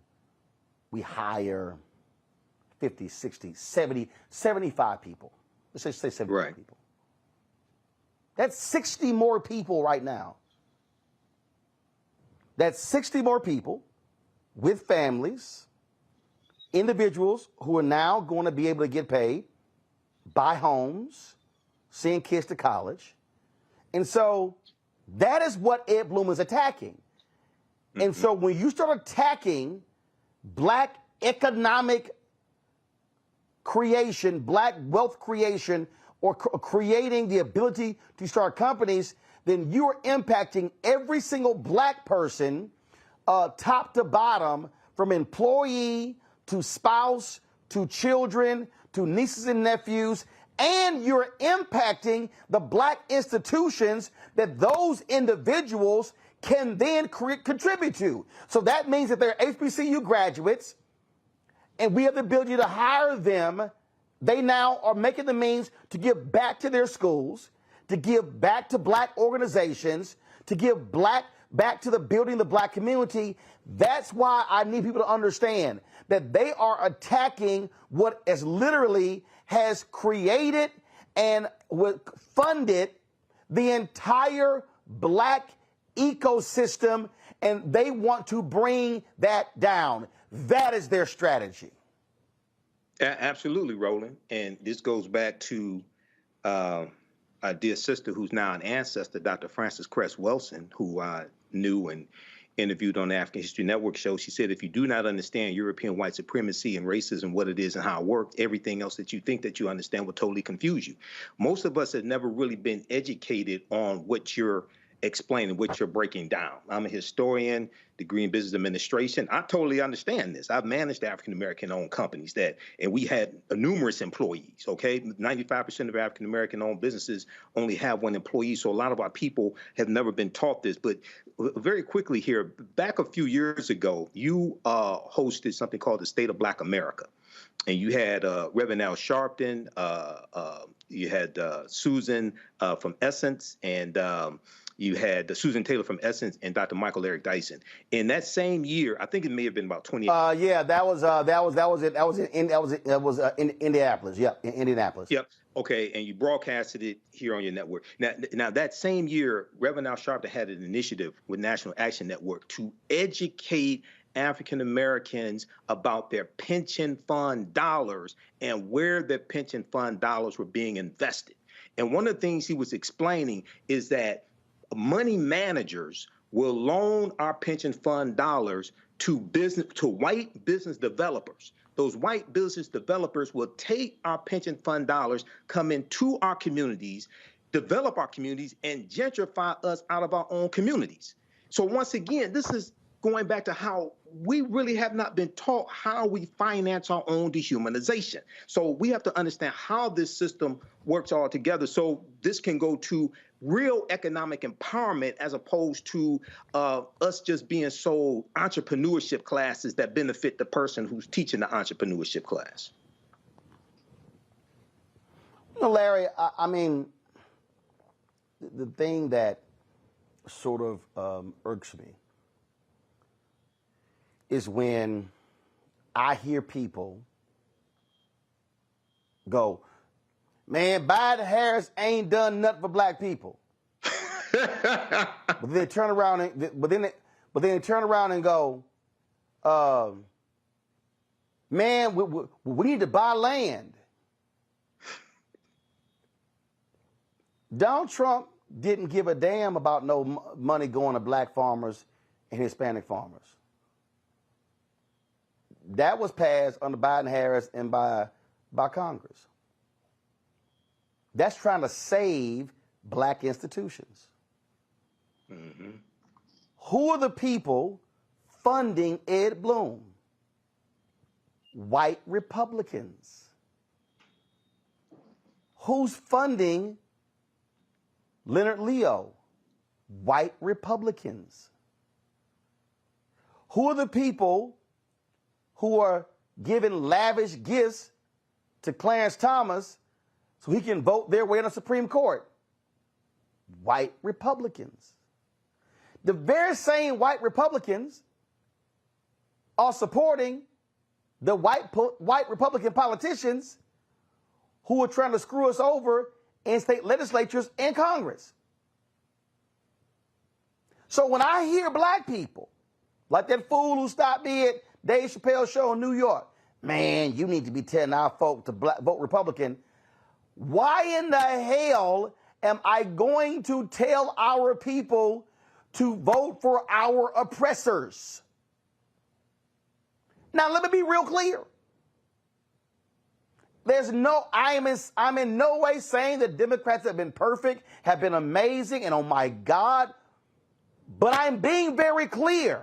we hire 50, 60, 70, 75 people. Let's say 75 people. That's 60 more people right now. That's 60 more people with families, individuals who are now going to be able to get paid, buy homes, send kids to college. And so that is what Ed Bloom is attacking. And so when you start attacking black economic creation, black wealth creation, or creating the ability to start companies, then you are impacting every single black person, top to bottom, from employee to spouse to children to nieces and nephews, and you're impacting the black institutions that those individuals can then contribute to. So that means that they're HBCU graduates, and we have the ability to hire them. They now are making the means to give back to their schools, to give back to black organizations, to give back to the building the black community. That's why I need people to understand that they are attacking what has literally has created and funded the entire black ecosystem, and they want to bring that down. That is their strategy. Absolutely, Roland. And this goes back to our dear sister, who's now an ancestor, Dr. Frances Cress Wilson, who I knew and interviewed on the African History Network show. She said, if you do not understand European white supremacy and racism, what it is and how it works, everything else that you think that you understand will totally confuse you. Most of us have never really been educated on what you're explaining, what you're breaking down. I'm a historian, degree in business administration. I totally understand this. I've managed African-American owned companies and we had numerous employees, okay? 95% of African-American owned businesses only have one employee. So a lot of our people have never been taught this. But very quickly here, back a few years ago, you hosted something called the State of Black America. And you had Reverend Al Sharpton, you had Susan from Essence, and you had Susan Taylor from Essence and Dr. Michael Eric Dyson. In that same year, I think it may have been about 20. Yeah, that was in Indianapolis. Yep, in Indianapolis. Yep. Okay, and you broadcasted it here on your network. Now that same year, Reverend Al Sharpton had an initiative with National Action Network to educate African Americans about their pension fund dollars and where their pension fund dollars were being invested. And one of the things he was explaining is that money managers will loan our pension fund dollars to white business developers. Those white business developers will take our pension fund dollars, come into our communities, develop our communities, and gentrify us out of our own communities. So once again, this is going back to how we really have not been taught how we finance our own dehumanization. So we have to understand how this system works all together so this can go to real economic empowerment as opposed to us just being sold entrepreneurship classes that benefit the person who's teaching the entrepreneurship class. You know, Larry, I mean, the thing that sort of irks me is when I hear people go, man, Biden Harris ain't done nothing for black people. But they turn around and they turn around and go, man, we need to buy land. Donald Trump didn't give a damn about no money going to black farmers and Hispanic farmers. That was passed under Biden Harris and by Congress. That's trying to save black institutions. Mm-hmm. Who are the people funding Ed Blum? White Republicans. Who's funding Leonard Leo? White Republicans. Who are the people who are giving lavish gifts to Clarence Thomas so he can vote their way in the Supreme Court? White Republicans. The very same white Republicans are supporting the white Republican politicians who are trying to screw us over in state legislatures and Congress. So when I hear black people, like that fool who stopped me at Dave Chappelle's show in New York, man, you need to be telling our folk to vote Republican. Why in the hell am I going to tell our people to vote for our oppressors? Now, let me be real clear. I'm in no way saying that Democrats have been perfect, have been amazing, and oh my God, but I'm being very clear.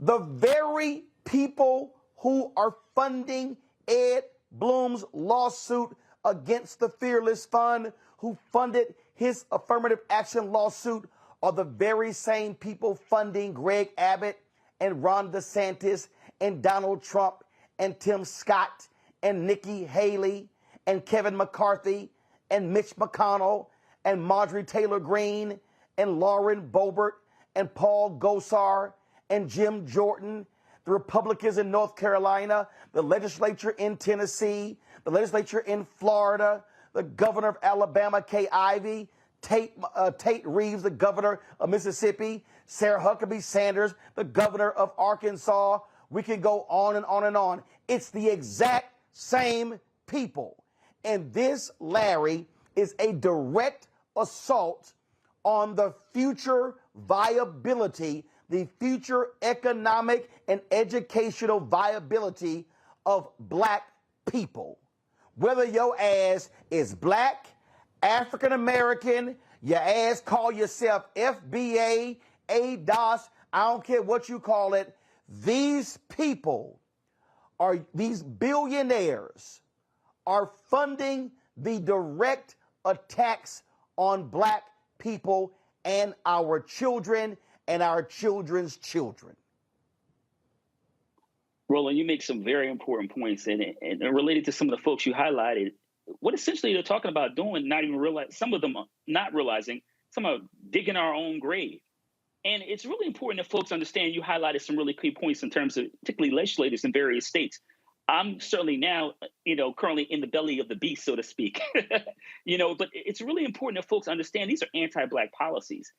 The very people who are funding Ed Blum's lawsuit against the Fearless Fund, who funded his affirmative action lawsuit, are the very same people funding Greg Abbott and Ron DeSantis and Donald Trump and Tim Scott and Nikki Haley and Kevin McCarthy and Mitch McConnell and Marjorie Taylor Greene and Lauren Boebert and Paul Gosar and Jim Jordan, the Republicans in North Carolina, the legislature in Tennessee, the legislature in Florida, the governor of Alabama, Kay Ivey, Tate Reeves, the governor of Mississippi, Sarah Huckabee Sanders, the governor of Arkansas. We could go on and on and on. It's the exact same people. And this, Larry, is a direct assault on the future viability, the future economic and educational viability of black people. Whether your ass is black, African American, your ass call yourself FBA, ADOS, I don't care what you call it, these people these billionaires are funding the direct attacks on black people and our children and our children's children. Roland, you make some very important points, and related to some of the folks you highlighted, what essentially they're talking about doing, not even realize, some of them are not realizing, some are digging our own grave. And it's really important that folks understand, you highlighted some really key points in terms of particularly legislators in various states. I'm certainly now, currently in the belly of the beast, so to speak, but it's really important that folks understand these are anti-black policies.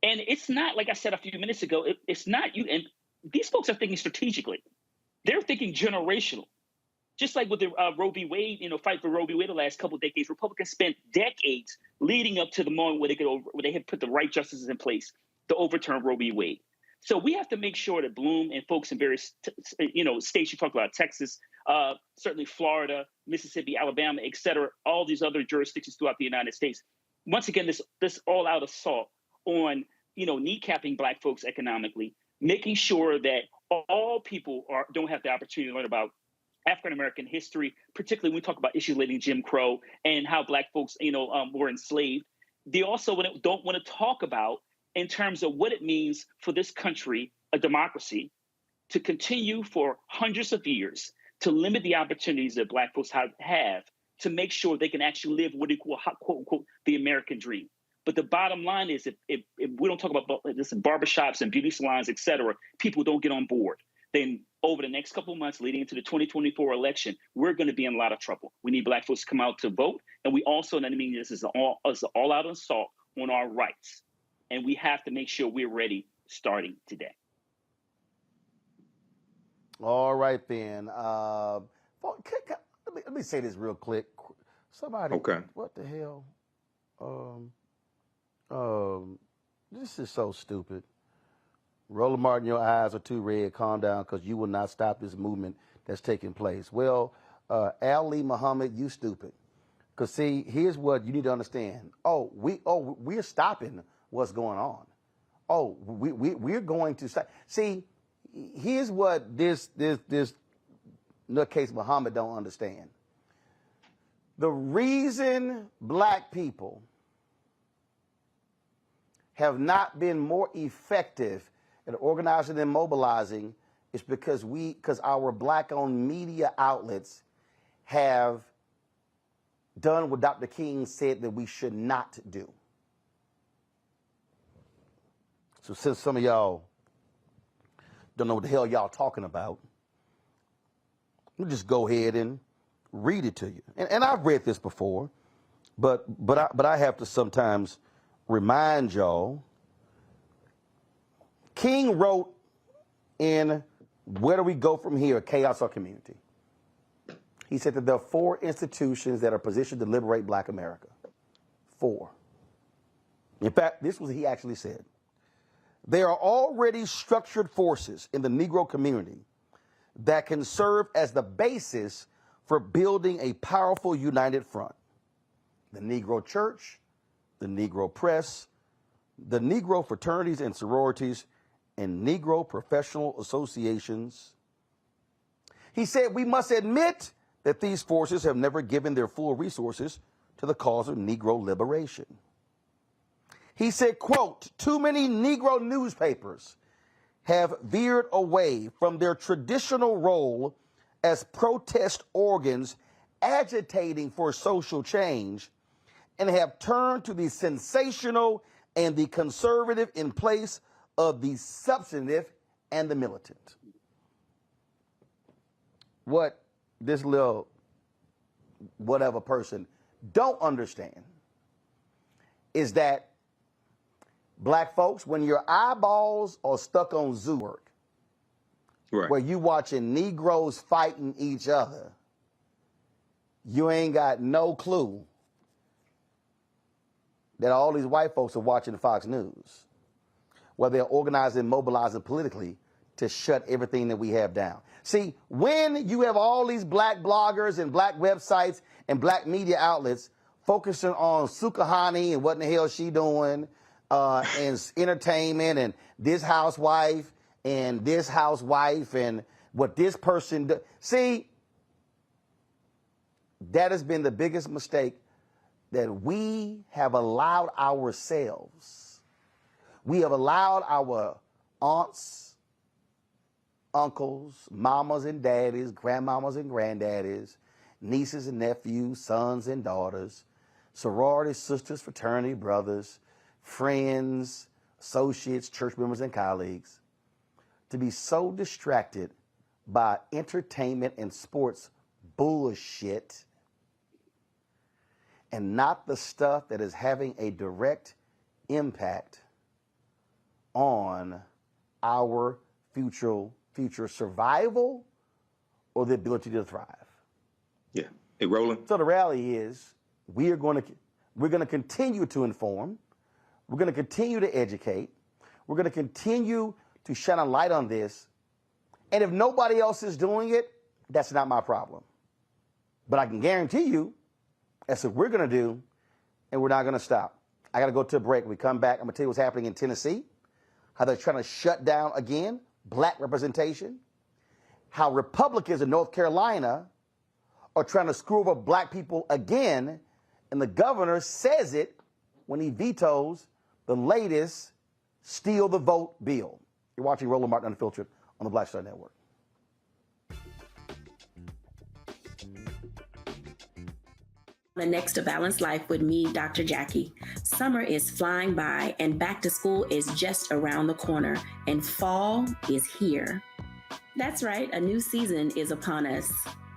And it's not, like I said a few minutes ago, it's not you. And these folks are thinking strategically. They're thinking generational. Just like with the Roe v. Wade, fight for Roe v. Wade the last couple of decades, Republicans spent decades leading up to the moment where they had put the right justices in place to overturn Roe v. Wade. So we have to make sure that Bloom and folks in various, states you talk about, Texas, certainly Florida, Mississippi, Alabama, et cetera, all these other jurisdictions throughout the United States. Once again, this all-out assault on, kneecapping Black folks economically, making sure that all people don't have the opportunity to learn about African-American history, particularly when we talk about issues relating to Jim Crow and how Black folks, were enslaved. They also don't want to talk about in terms of what it means for this country, a democracy, to continue for hundreds of years to limit the opportunities that Black folks have to make sure they can actually live what they call, quote unquote, the American dream. But the bottom line is, if we don't talk about this in barbershops and beauty salons, et cetera, people don't get on board. Then over the next couple of months leading into the 2024 election, we're going to be in a lot of trouble. We need Black folks to come out to vote. And we also, this is an all-out assault on our rights. And we have to make sure we're ready starting today. All right, then. Let me say this real quick. Somebody, okay. What the hell? This is so stupid. Roland Martin, your eyes are too red. Calm down, because you will not stop this movement that's taking place. Well, Ali Muhammad, you stupid. Because see, here's what you need to understand. We're stopping what's going on. We're going to stop. See, here's what this nutcase Muhammad don't understand. The reason Black people have not been more effective at organizing and mobilizing is because our Black-owned media outlets have done what Dr. King said that we should not do. So since some of y'all don't know what the hell y'all talking about, let me just go ahead and read it to you. And I've read this before, but I have to sometimes remind y'all. King wrote in Where Do We Go From Here, Chaos or Community? He said that there are 4 institutions that are positioned to liberate Black America. 4. In fact, this was he actually said. There are already structured forces in the Negro community that can serve as the basis for building a powerful united front. The Negro Church, the Negro Press, the Negro fraternities and sororities, and Negro professional associations. He said we must admit that these forces have never given their full resources to the cause of Negro liberation. He said, quote, too many Negro newspapers have veered away from their traditional role as protest organs agitating for social change and have turned to the sensational and the conservative in place of the substantive and the militant. What this little whatever person don't understand is that Black folks, when your eyeballs are stuck on zoo work, right, where you watching Negroes fighting each other, you ain't got no clue that all these white folks are watching Fox News, where they're organizing and mobilizing politically to shut everything that we have down. See, when you have all these Black bloggers and Black websites and Black media outlets focusing on Sukahani and what in the hell she doing, and entertainment and this housewife and what this person do. See, that has been the biggest mistake that we have allowed ourselves. We have allowed our aunts, uncles, mamas and daddies, grandmamas and granddaddies, nieces and nephews, sons and daughters, sorority sisters, fraternity brothers, friends, associates, church members, and colleagues, to be so distracted by entertainment and sports bullshit and not the stuff that is having a direct impact on our future survival or the ability to thrive. Yeah. Hey, Roland. So the reality is we are going to We're going to continue to inform. We're going to continue to educate. We're going to continue to shine a light on this. And if nobody else is doing it, that's not my problem. But I can guarantee you that's what we're going to do, and we're not going to stop. I got to go to a break. When we come back, I'm going to tell you what's happening in Tennessee, how they're trying to shut down again black representation, how Republicans in North Carolina are trying to screw over black people again, and the governor says it when he vetoes the latest Steal the Vote bill. You're watching Roland Martin Unfiltered on the Black Star Network. The next A Balanced Life with me, Dr. Jackie. Summer is flying by and back to school is just around the corner and fall is here. That's right, a new season is upon us.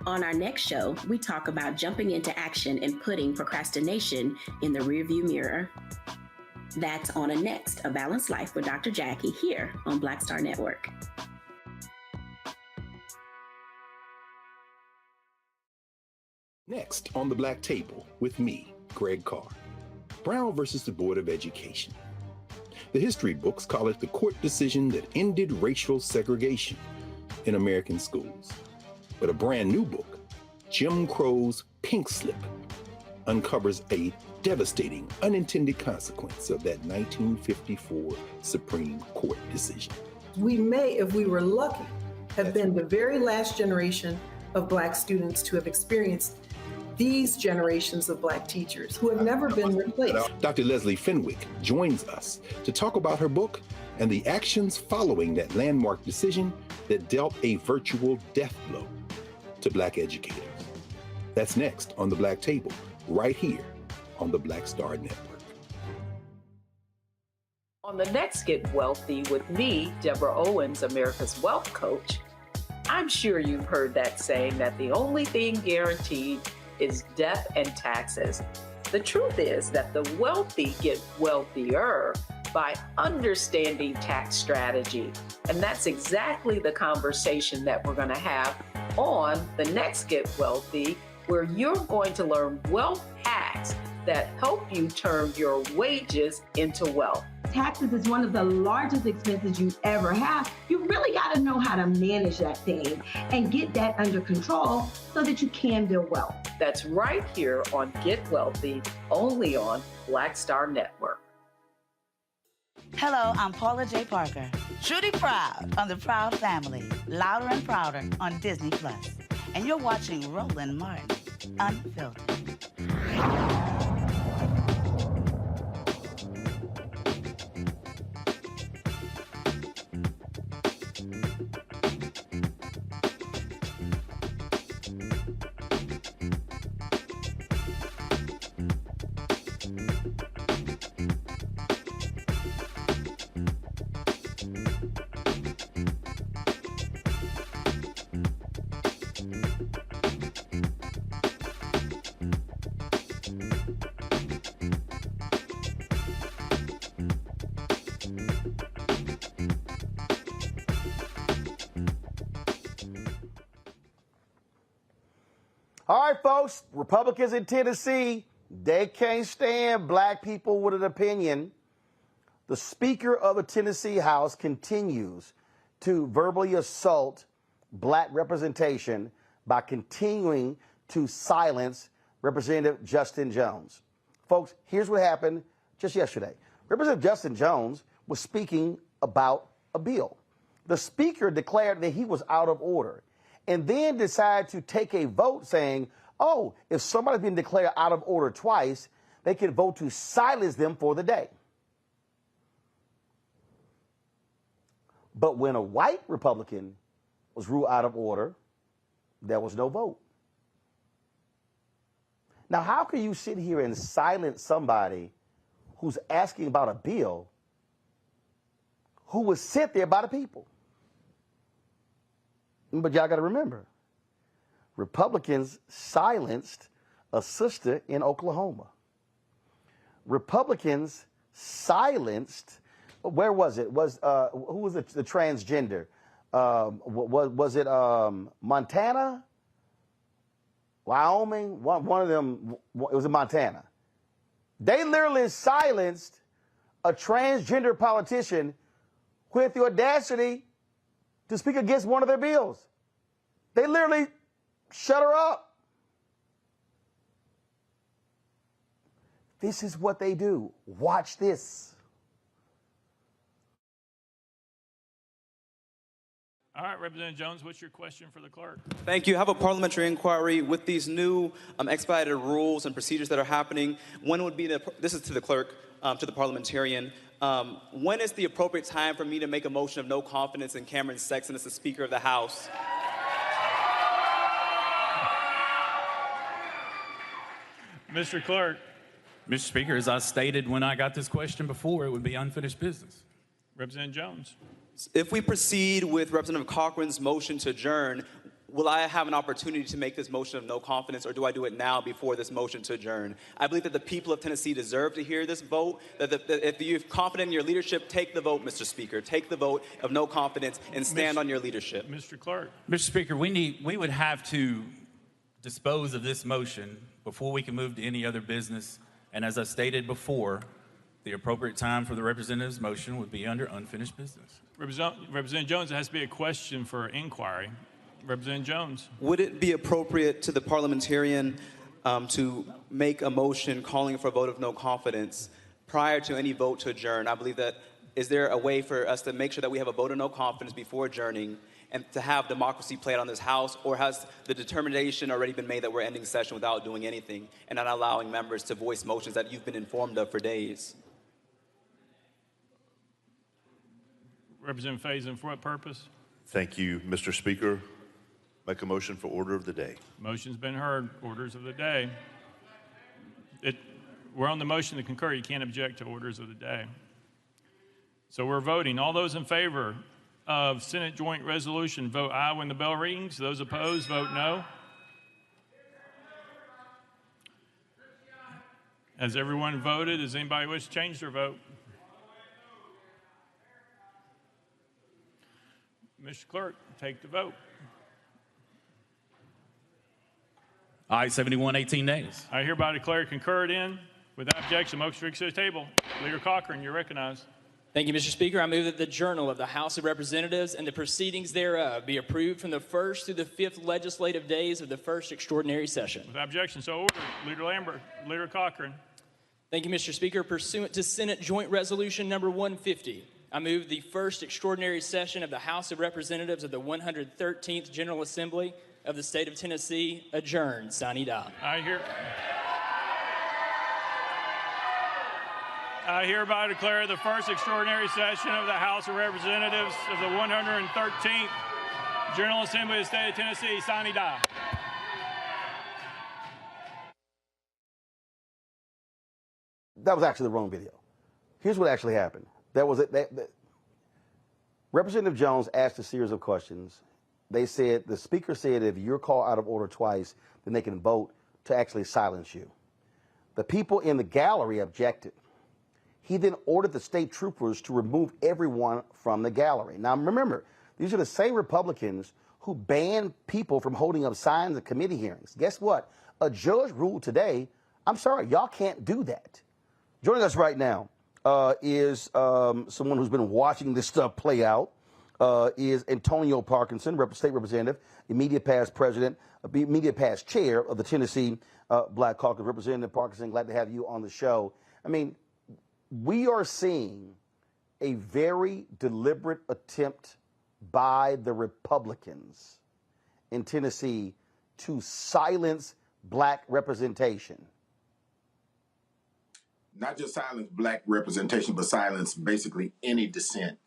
On our next show, we talk about jumping into action and putting procrastination in the rearview mirror. That's on a next A Balanced Life with Dr. Jackie here on Black Star Network. Next on the Black Table with me, Greg Carr. Brown versus the Board of Education. The history books call it the court decision that ended racial segregation in American schools. But a brand new book, Jim Crow's Pink Slip, uncovers a devastating unintended consequence of that 1954 Supreme Court decision. We may, if we were lucky, have been the very last generation of Black students to have experienced these generations of Black teachers who have never been replaced. Dr. Leslie Fenwick joins us to talk about her book and the actions following that landmark decision that dealt a virtual death blow to Black educators. That's next on the Black Table, right here on the Black Star Network. On the next Get Wealthy with me, Deborah Owens, America's Wealth Coach, I'm sure you've heard that saying that the only thing guaranteed is death and taxes. The truth is that the wealthy get wealthier by understanding tax strategy. And that's exactly the conversation that we're going to have on the next Get Wealthy, where you're going to learn wealth hacks that help you turn your wages into wealth. Taxes is one of the largest expenses you ever have. You really got to know how to manage that thing and get that under control so that you can build wealth. That's right here on Get Wealthy, only on Black Star Network. Hello, I'm Paula J. Parker. Truly proud of the Proud Family, Louder and Prouder on Disney+. And you're watching Roland Martin Unfiltered. All right, folks, Republicans in Tennessee, they can't stand black people with an opinion. The Speaker of the Tennessee House continues to verbally assault black representation by continuing to silence Representative Justin Jones. Folks, here's what happened just yesterday. Representative Justin Jones was speaking about a bill. The Speaker declared that he was out of order, and then decided to take a vote saying, oh, if somebody's been declared out of order twice, they can vote to silence them for the day. But when a white Republican was ruled out of order, there was no vote. Now, how can you sit here and silence somebody who's asking about a bill who was sent there by the people? But y'all got to remember, Republicans silenced a sister in Oklahoma. Republicans silenced, where was it? Who was the transgender? Was it Montana? Wyoming? One of them, it was in Montana. They literally silenced a transgender politician with the audacity to speak against one of their bills. They literally shut her up. This is what they do. Watch this. All right, Representative Jones, what's your question for the clerk? Thank you. I have a parliamentary inquiry with these new expedited rules and procedures that are happening. When would be this is to the clerk, to the parliamentarian. When is the appropriate time for me to make a motion of no confidence in Cameron Sexton as the Speaker of the House? Mr. Clerk. Mr. Speaker, as I stated when I got this question before, it would be unfinished business. Representative Jones. If we proceed with Representative Cochran's motion to adjourn, will I have an opportunity to make this motion of no confidence, or do I do it now before this motion to adjourn? I believe that the people of Tennessee deserve to hear this vote, that if you're confident in your leadership, take the vote, Mr. Speaker. Take the vote of no confidence and stand on your leadership. Mr. Clerk. Mr. Speaker, we would have to dispose of this motion before we can move to any other business. And as I stated before, the appropriate time for the representative's motion would be under unfinished business. Representative Jones, it has to be a question for inquiry. Representative Jones. Would it be appropriate to the parliamentarian to make a motion calling for a vote of no confidence prior to any vote to adjourn? I believe that, is there a way for us to make sure that we have a vote of no confidence before adjourning and to have democracy play out on this House, or has the determination already been made that we're ending session without doing anything and not allowing members to voice motions that you've been informed of for days? Representative Faison, for what purpose? Thank you, Mr. Speaker. Make a motion for order of the day. Motion's been heard. Orders of the day. We're on the motion to concur. You can't object to orders of the day. So we're voting. All those in favor of Senate Joint Resolution, vote aye when the bell rings. Those opposed, vote no. Has everyone voted? Does anybody wish to change their vote? Mr. Clerk, take the vote. Aye, 71, 18 nays. I hereby declare concurred in. Without objection, motion to reconsider table. Leader Cochran, you're recognized. Thank you, Mr. Speaker. I move that the Journal of the House of Representatives and the proceedings thereof be approved from the first through the fifth legislative days of the first extraordinary session. Without objection, so ordered. Leader Lambert, Leader Cochran. Thank you, Mr. Speaker. Pursuant to Senate Joint Resolution number 150, I move the first extraordinary session of the House of Representatives of the 113th General Assembly of the State of Tennessee adjourned. Sine die. I hereby declare the first extraordinary session of the House of Representatives of the 113th General Assembly of the State of Tennessee sine die. That was actually the wrong video. Here's what actually happened. Representative Jones asked a series of questions. The speaker said if you're called out of order twice, then they can vote to actually silence you. The people in the gallery objected. He then ordered the state troopers to remove everyone from the gallery. Now remember, these are the same Republicans who banned people from holding up signs at committee hearings. Guess what? A judge ruled today, I'm sorry, y'all can't do that. Joining us right now is someone who's been watching this stuff play out, is Antonio Parkinson, State Representative, immediate past president, immediate past chair of the Tennessee Black Caucus. Representative Parkinson, glad to have you on the show. I mean, we are seeing a very deliberate attempt by the Republicans in Tennessee to silence black representation. Not just silence black representation, but silence basically any dissent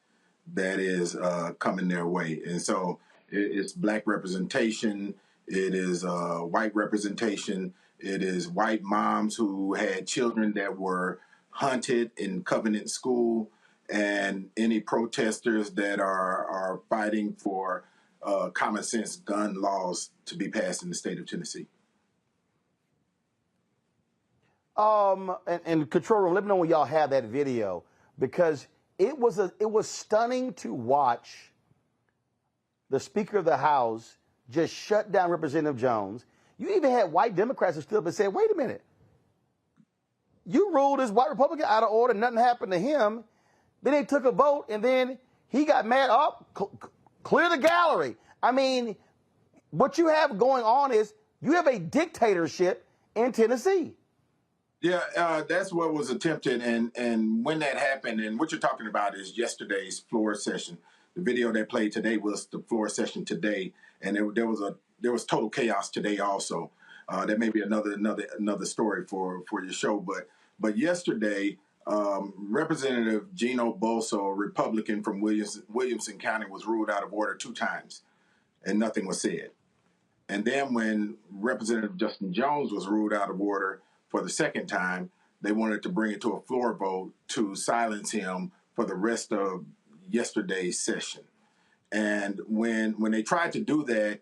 that is coming their way. And so it's black representation, it is white representation, it is white moms who had children that were hunted in Covenant School, and any protesters that are fighting for common sense gun laws to be passed in the state of Tennessee. And control room, let me know when y'all have that video, because it was stunning to watch the Speaker of the House just shut down Representative Jones. You even had white Democrats who stood up and said, wait a minute, you ruled this white Republican out of order, nothing happened to him. Then they took a vote, and then he got mad. Clear the gallery. I mean, what you have going on is you have a dictatorship in Tennessee. Yeah, that's what was attempted, and when that happened, and what you're talking about is yesterday's floor session. The video they played today was the floor session today, and there was total chaos today also. That may be another story for your show, but yesterday, Representative Gino Bolso, Republican from Williamson County, was ruled out of order 2 times, and nothing was said. And then when Representative Justin Jones was ruled out of order for the 2nd time, they wanted to bring it to a floor vote to silence him for the rest of yesterday's session. And when they tried to do that,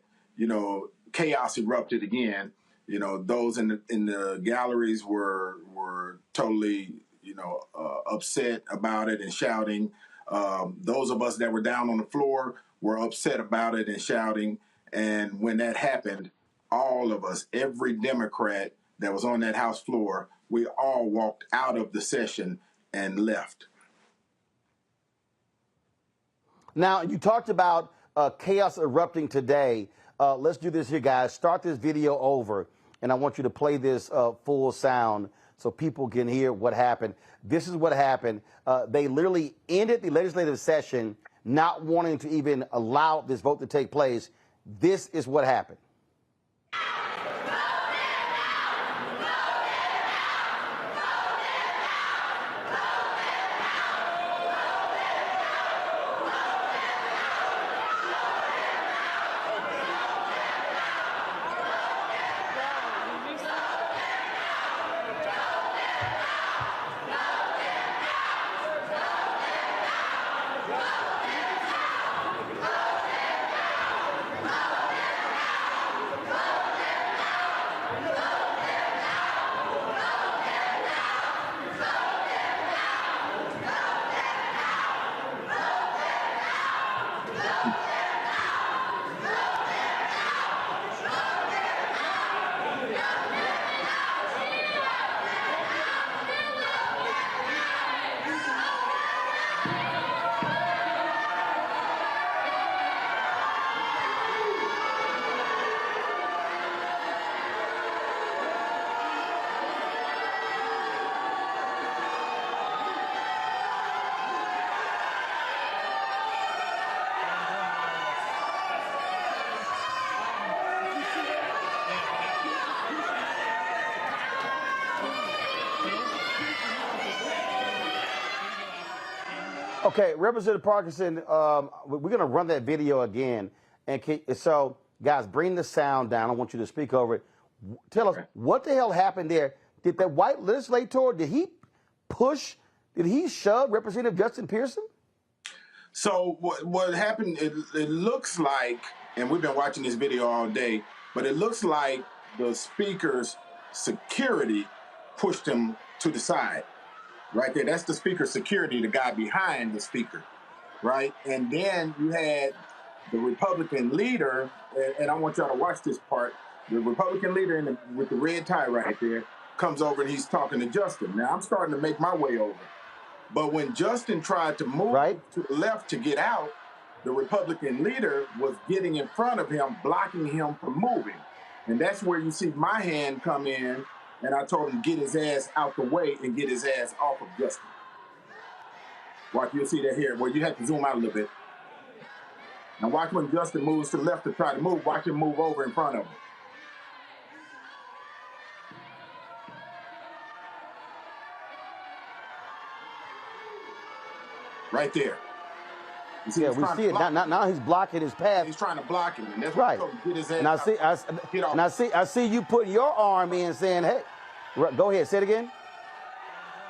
chaos erupted again. Those in the galleries were totally, upset about it and shouting. Those of us that were down on the floor were upset about it and shouting. And when that happened, all of us, every Democrat that was on that House floor, we all walked out of the session and left. Now, you talked about chaos erupting today. Let's do this here, guys. Start this video over, and I want you to play this full sound so people can hear what happened. This is what happened. They literally ended the legislative session not wanting to even allow this vote to take place. This is what happened. Okay, Representative Parkinson, we're going to run that video again. And so, guys, bring the sound down. I want you to speak over it. Tell us, what the hell happened there? Did that white legislator, did he shove Representative Justin Pearson? So what happened, it looks like, and we've been watching this video all day, but it looks like the speaker's security pushed him to the side. Right there, that's the speaker's security, the guy behind the speaker, right? And then you had the Republican leader, and I want y'all to watch this part. The Republican leader with the red tie right there comes over and he's talking to Justin. Now, I'm starting to make my way over. But when Justin tried to move to the left to get out, the Republican leader was getting in front of him, blocking him from moving. And that's where you see my hand come in. And I told him to get his ass out the way and get his ass off of Justin. Watch, you'll see that here. Well, you have to zoom out a little bit. Now watch when Justin moves to the left to try to move. Watch him move over in front of him. Right there. You see, yeah, we see it. Now he's blocking his path. He's trying to block him. And that's right. What get his ass and I see you putting your arm in saying, hey, go ahead, say it again.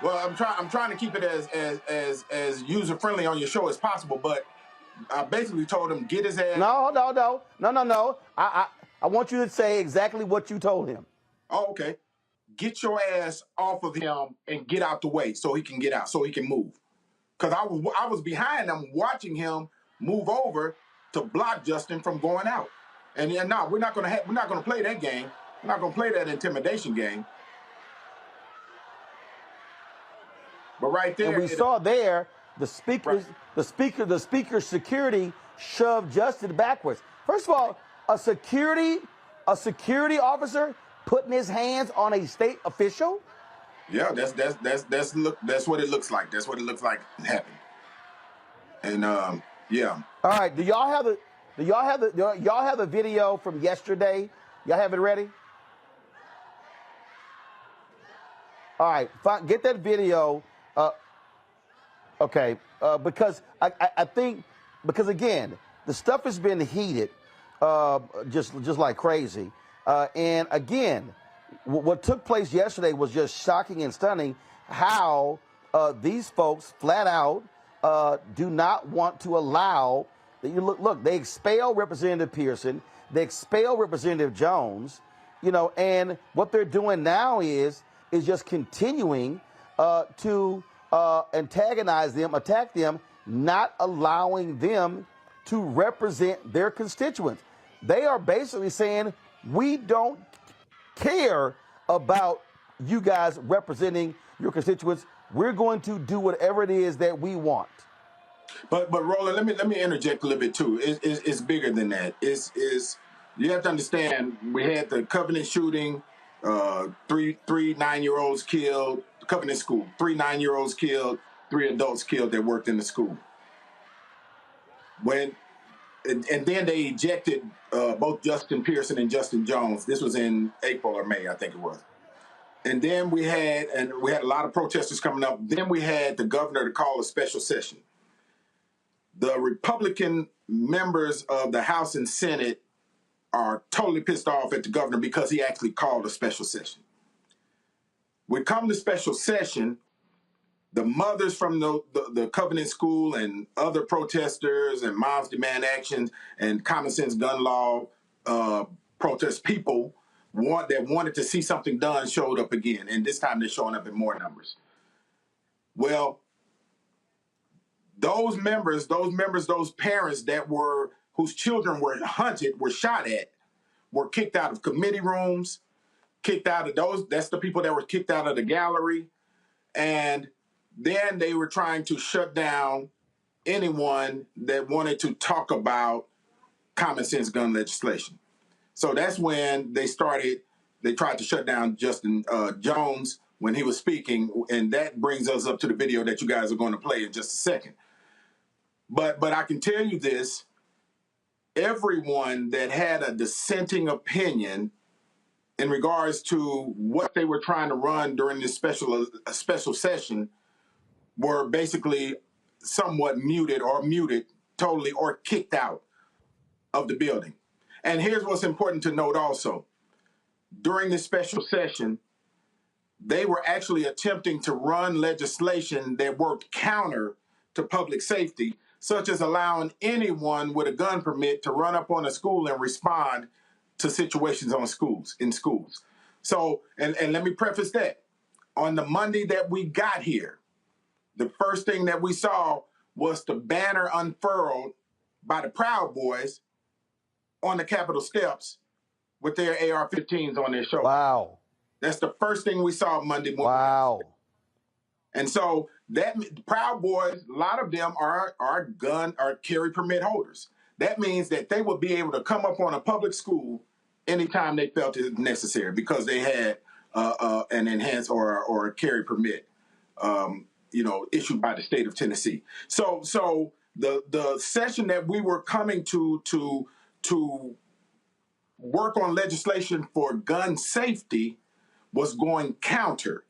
Well, I'm trying to keep it as user friendly on your show as possible, but I basically told him get his ass. No. I want you to say exactly what you told him. Oh, okay. Get your ass off of him and get out the way so he can get out, so he can move. Because I was behind him watching him move over to block Justin from going out. And then no, we're not gonna play that game. We're not gonna play that intimidation game. But right there, and we saw there the speaker's security shoved Justin backwards. First of all, a security officer putting his hands on a state official. Yeah, that's what it looks like. That's what it looks like happened. And yeah. All right. Do y'all have the video from yesterday? Y'all have it ready? All right. Fine, get that video. Okay. Because I think again, the stuff has been heated, just like crazy. And again, what took place yesterday was just shocking and stunning. How these folks flat out do not want to allow. Look, they expel Representative Pearson, they expel Representative Jones, and what they're doing now is just continuing to antagonize them, attack them, not allowing them to represent their constituents. They are basically saying, we don't care about you guys representing your constituents. We're going to do whatever it is that we want. But Roland, let me interject a little bit too. It's bigger than that. You have to understand, we had the Covenant shooting, three 9-year-olds killed, Covenant school, 3 9-year-olds killed, 3 adults killed that worked in the school. And then they ejected both Justin Pearson and Justin Jones. This was in April or May, I think it was. And then we had a lot of protesters coming up. Then we had the governor to call a special session. The Republican members of the House and Senate are totally pissed off at the governor because he actually called a special session. We come to special session, the mothers from the Covenant School and other protesters and Moms Demand Action and Common Sense Gun Law protest people that wanted to see something done showed up again. And this time they're showing up in more numbers. Well, those parents whose children were hunted, were shot at, were kicked out of committee rooms, kicked out of those. That's the people that were kicked out of the gallery. And then they were trying to shut down anyone that wanted to talk about common sense gun legislation. So that's when they tried to shut down Justin Jones when he was speaking. And that brings us up to the video that you guys are going to play in just a second. But I can tell you this, everyone that had a dissenting opinion in regards to what they were trying to run during this special session were basically somewhat muted totally or kicked out of the building. And here's what's important to note also. During this special session, they were actually attempting to run legislation that worked counter to public safety, such as allowing anyone with a gun permit to run up on a school and respond to situations in schools. So, and let me preface that. On the Monday that we got here, the first thing that we saw was the banner unfurled by the Proud Boys on the Capitol steps with their AR-15s on their shoulders. Wow. That's the first thing we saw Monday morning. Wow. And so that Proud Boys, a lot of them are carry permit holders. That means that they would be able to come up on a public school anytime they felt it necessary because they had an enhanced or a carry permit, issued by the state of Tennessee. So the session that we were coming to work on legislation for gun safety was going counter.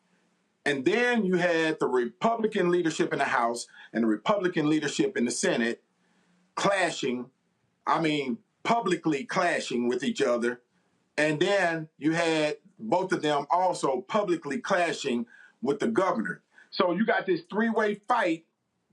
And then you had the Republican leadership in the House and the Republican leadership in the Senate publicly clashing with each other. And then you had both of them also publicly clashing with the governor. So you got this 3-way fight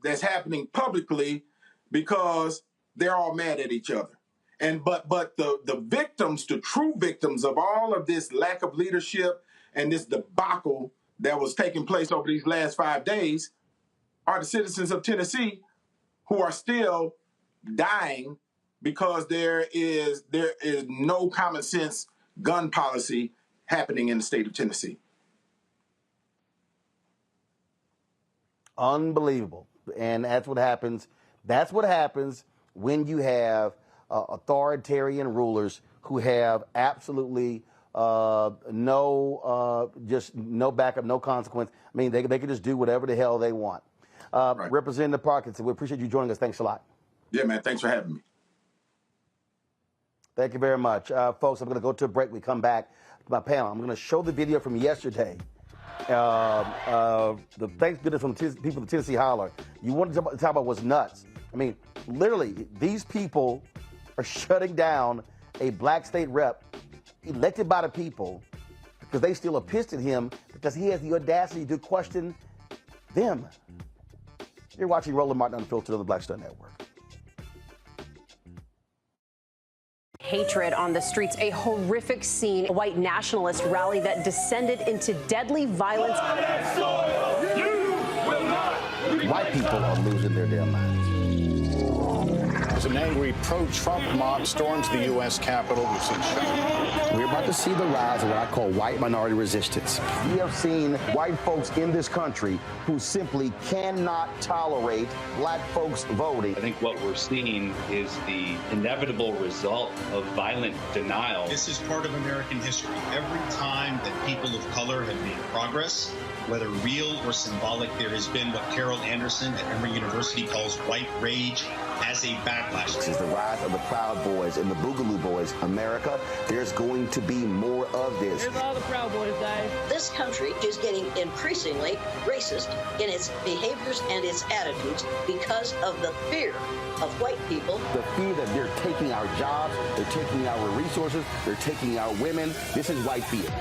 that's happening publicly because they're all mad at each other. But the victims, the true victims of all of this lack of leadership and this debacle that was taking place over these last 5 days are the citizens of Tennessee who are still dying because there is no common sense gun policy happening in the state of Tennessee. Unbelievable. And that's what happens. That's what happens when you have authoritarian rulers who have absolutely just no backup, no consequence. I mean, they can just do whatever the hell they want. Right. Representative Parkinson, we appreciate you joining us. Thanks a lot. Yeah, man. Thanks for having me. Thank you very much. Folks, I'm going to go to a break. We come back to my panel. I'm going to show the video from yesterday. The Thanksgiving from people of Tennessee Holler. You want to talk about what's nuts. I mean, literally, these people are shutting down a black state rep elected by the people because they still are pissed at him because he has the audacity to question them. You're watching Roland Martin Unfiltered on the Black Star Network. Hatred on the streets, a horrific scene, a white nationalist rally that descended into deadly violence. White people are losing their damn minds. As an angry pro-Trump mob storms the U.S. Capitol, we've seen We're about to see the rise of what I call white minority resistance. We have seen white folks in this country who simply cannot tolerate black folks voting. I think what we're seeing is the inevitable result of violent denial. This is part of American history. Every time that people of color have made progress, whether real or symbolic, there has been what Carol Anderson at Emory University calls white rage as a backlash. This is the rise of the Proud Boys and the Boogaloo Boys. America, there's going to be more of this. Here's all the Proud Boys, Dave. This country is getting increasingly racist in its behaviors and its attitudes because of the fear of white people. The fear that they're taking our jobs, they're taking our resources, they're taking our women. This is white fear.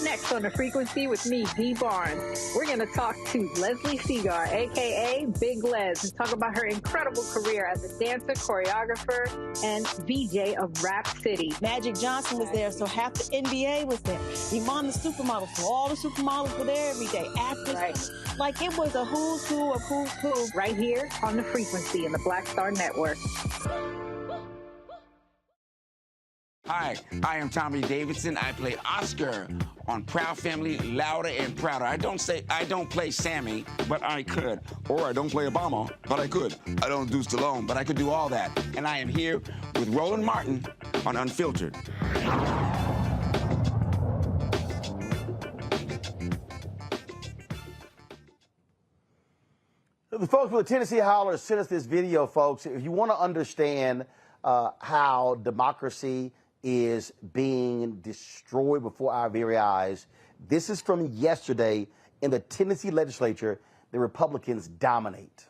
Next on The Frequency with me, Dee Barnes, we're going to talk to Leslie Segar, a.k.a. Big Les, and talk about her incredible career as a dancer, choreographer, and VJ of Rap City. Magic Johnson was there, so half the NBA was there. Iman the supermodel, so all the supermodels were there every day. Actors, right. Like it was a who's who of who's who. Right here on The Frequency in the Black Star Network. Hi, I am Tommy Davidson. I play Oscar on Proud Family, Louder and Prouder. I don't play Sammy, but I could. Or I don't play Obama, but I could. I don't do Stallone, but I could do all that. And I am here with Roland Martin on Unfiltered. The folks from the Tennessee Holler sent us this video, folks. If you want to understand how democracy is being destroyed before our very eyes, this is from yesterday in the Tennessee legislature. The Republicans dominate.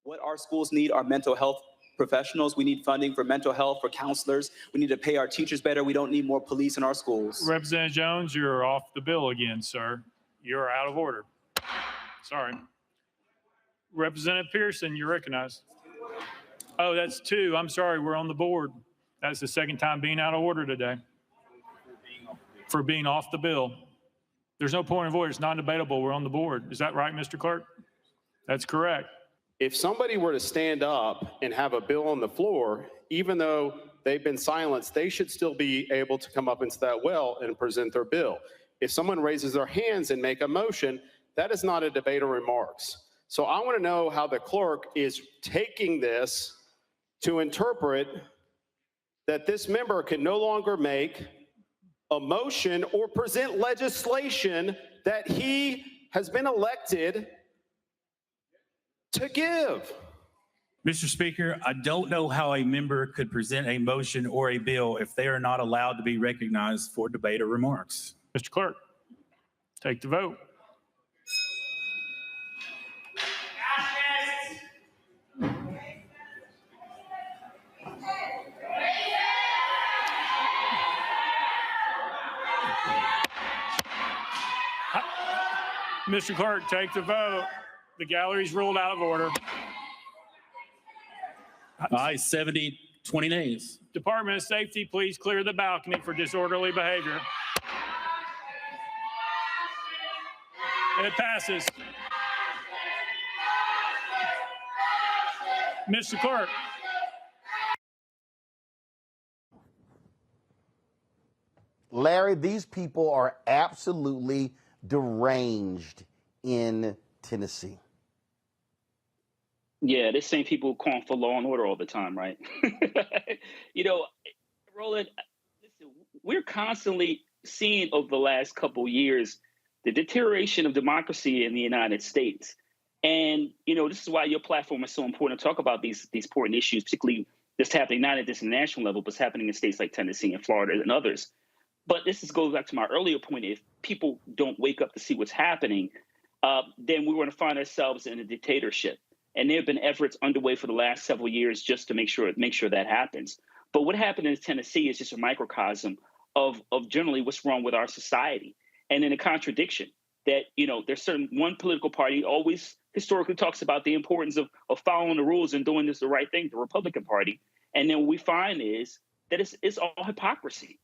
What our schools need are mental health professionals. We need funding for mental health, for counselors. We need to pay our teachers better. We don't need more police in our schools. Representative Jones, you're off the bill again, sir. You're out of order. Sorry. Representative Pearson, you're recognized. Oh, that's two. I'm sorry, we're on the board. That's the second time being out of order today. For being off the bill. There's no point of order. It's non-debatable. We're on the board. Is that right, Mr. Clerk? That's correct. If somebody were to stand up and have a bill on the floor, even though they've been silenced, they should still be able to come up into that well and present their bill. If someone raises their hands and make a motion, that is not a debate or remarks. So I want to know how the clerk is taking this to interpret that this member can no longer make a motion or present legislation that he has been elected to give. Mr. Speaker, I don't know how a member could present a motion or a bill if they are not allowed to be recognized for debate or remarks. Mr. Clerk, take the vote. Mr. Clerk, take the vote. The gallery's ruled out of order. Aye, 70, 20 nays. Department of Safety, please clear the balcony for disorderly behavior. It passes. Mr. Clerk. Larry, these people are absolutely deranged in Tennessee. Yeah, the same people calling for law and order all the time, right? You know, Roland, listen, we're constantly seeing over the last couple of years the deterioration of democracy in the United States. And, you know, this is why your platform is so important to talk about these important issues, particularly that's happening not at this national level, but it's happening in states like Tennessee and Florida and others. But goes back to my earlier point. If people don't wake up to see what's happening, then we're going to find ourselves in a dictatorship. And there have been efforts underway for the last several years just to make sure that happens. But what happened in Tennessee is just a microcosm of generally what's wrong with our society. And in a contradiction that, you know, there's one political party always historically talks about the importance of following the rules and doing the right thing, the Republican Party. And then what we find is that it's all hypocrisy.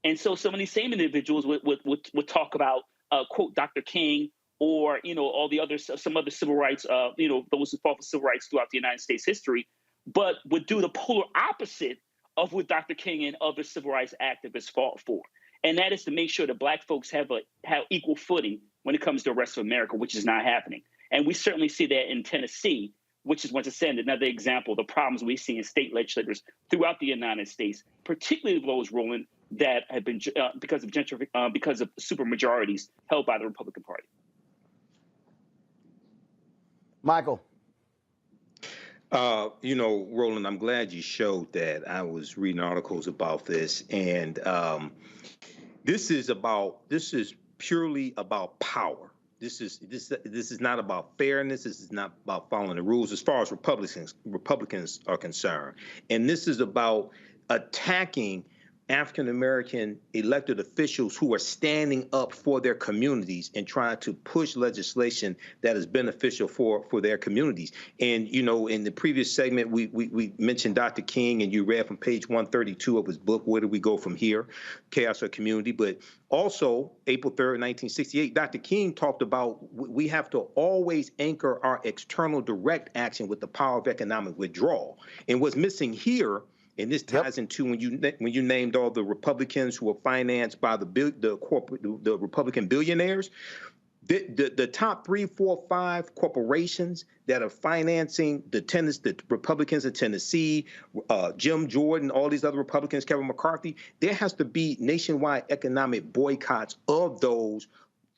And so some of these same individuals would talk about, quote, Dr. King, or, you know, all the others, some other civil rights, you know, those who fought for civil rights throughout the United States history, but would do the polar opposite of what Dr. King and other civil rights activists fought for. And that is to make sure that Black folks have equal footing when it comes to the rest of America, which is not happening. And we certainly see that in Tennessee, which is, once again, another example of the problems we see in state legislators throughout the United States, particularly those, Roland, that have been because of supermajorities held by the Republican Party. Michael. You know, Roland, I'm glad you showed that. I was reading articles about this, and this is purely about power. This is not about fairness. This is not about following the rules as far as Republicans are concerned. And this is about attacking African-American elected officials who are standing up for their communities and trying to push legislation that is beneficial for their communities. And, you know, in the previous segment, we mentioned Dr. King, and you read from page 132 of his book, Where Do We Go From Here? Chaos or Community. But also, April 3rd, 1968, Dr. King talked about we have to always anchor our external direct action with the power of economic withdrawal. And what's missing here, and this ties into when you named all the Republicans who were financed by the Republican billionaires, the top 3, 4, 5 corporations that are financing the Republicans in Tennessee, Jim Jordan, all these other Republicans, Kevin McCarthy. There has to be nationwide economic boycotts of those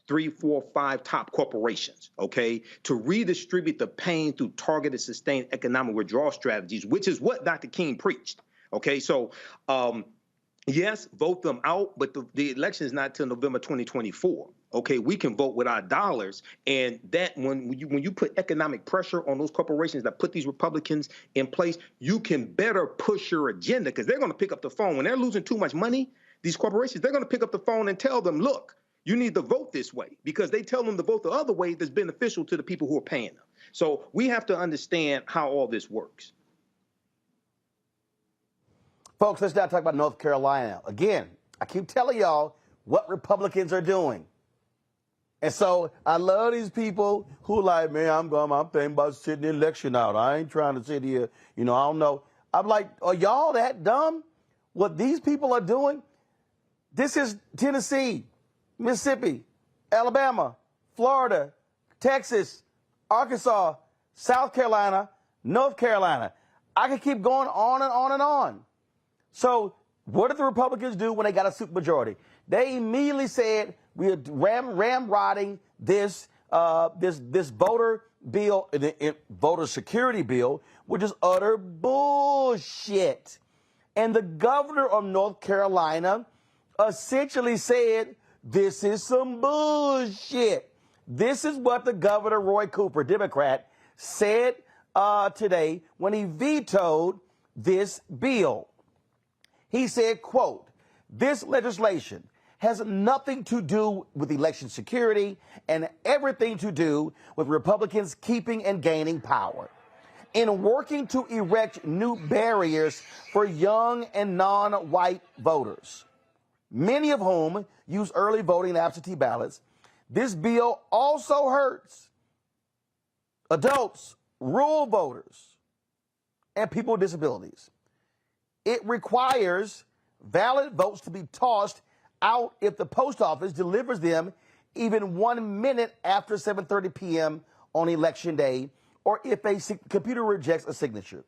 3, 4, 5 top corporations, okay, to redistribute the pain through targeted, sustained economic withdrawal strategies, which is what Dr. King preached, okay? So, yes, vote them out, but the election is not till November 2024, okay? We can vote with our dollars, and that when you put economic pressure on those corporations that put these Republicans in place, you can better push your agenda, because they're going to pick up the phone. When they're losing too much money, these corporations, they're going to pick up the phone and tell them, look, you need to vote this way, because they tell them to vote the other way that's beneficial to the people who are paying them. So we have to understand how all this works. Folks, let's now talk about North Carolina. Again, I keep telling y'all what Republicans are doing. And so I love these people who like, man, I'm thinking about sitting the election out. I ain't trying to sit here. You know, I don't know. I'm like, are y'all that dumb? What these people are doing? This is Tennessee, Mississippi, Alabama, Florida, Texas, Arkansas, South Carolina, North Carolina. I could keep going on and on and on. So what did the Republicans do when they got a supermajority? They immediately said we are ramrodding this voter bill, voter security bill, which is utter bullshit. And the governor of North Carolina essentially said, this is some bullshit. This is what the governor, Roy Cooper, Democrat, said today when he vetoed this bill. He said, quote, this legislation has nothing to do with election security and everything to do with Republicans keeping and gaining power. In working to erect new barriers for young and non-white voters, many of whom use early voting and absentee ballots, This bill also hurts adults, rural voters, and people with disabilities. It requires valid votes to be tossed out if the post office delivers them even 1 minute after 7:30 p.m. on election day, or if a computer rejects a signature.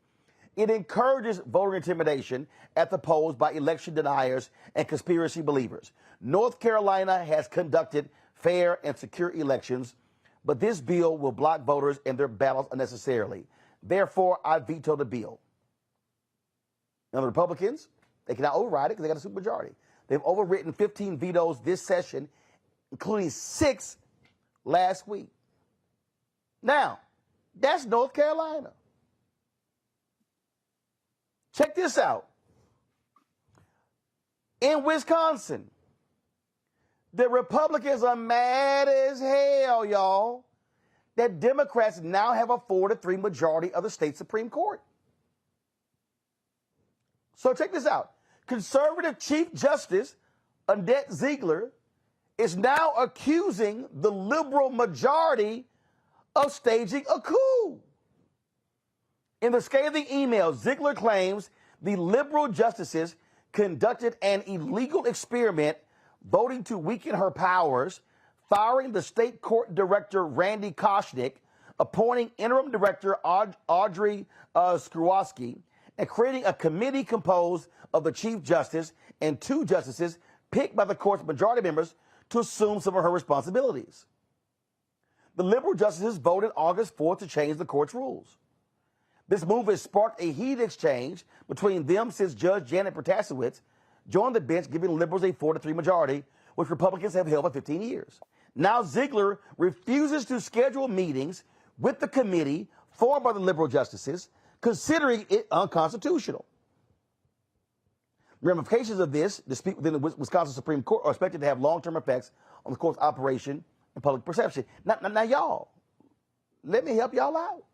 It encourages voter intimidation at the polls by election deniers and conspiracy believers. North Carolina has conducted fair and secure elections, but this bill will block voters in their ballots unnecessarily. Therefore, I veto the bill. Now, the Republicans, they cannot override it because they got a supermajority. They've overwritten 15 vetoes this session, including 6 last week. Now, that's North Carolina. Check this out. In Wisconsin, the Republicans are mad as hell, y'all, that Democrats now have a 4-3 majority of the state Supreme Court. So check this out. Conservative Chief Justice Annette Ziegler is now accusing the liberal majority of staging a coup. In the scathing email, Ziegler claims the liberal justices conducted an illegal experiment, voting to weaken her powers, firing the state court director Randy Koschnick, appointing interim director Audrey Skruwowski, and creating a committee composed of the Chief Justice and 2 justices picked by the court's majority members to assume some of her responsibilities. The liberal justices voted August 4th to change the court's rules. This move has sparked a heated exchange between them since Judge Janet Protasiewicz joined the bench, giving liberals a 4-3 majority, which Republicans have held for 15 years. Now Ziegler refuses to schedule meetings with the committee formed by the liberal justices, considering it unconstitutional. The ramifications of this dispute within the Wisconsin Supreme Court are expected to have long-term effects on the court's operation and public perception. Now, y'all, let me help y'all out.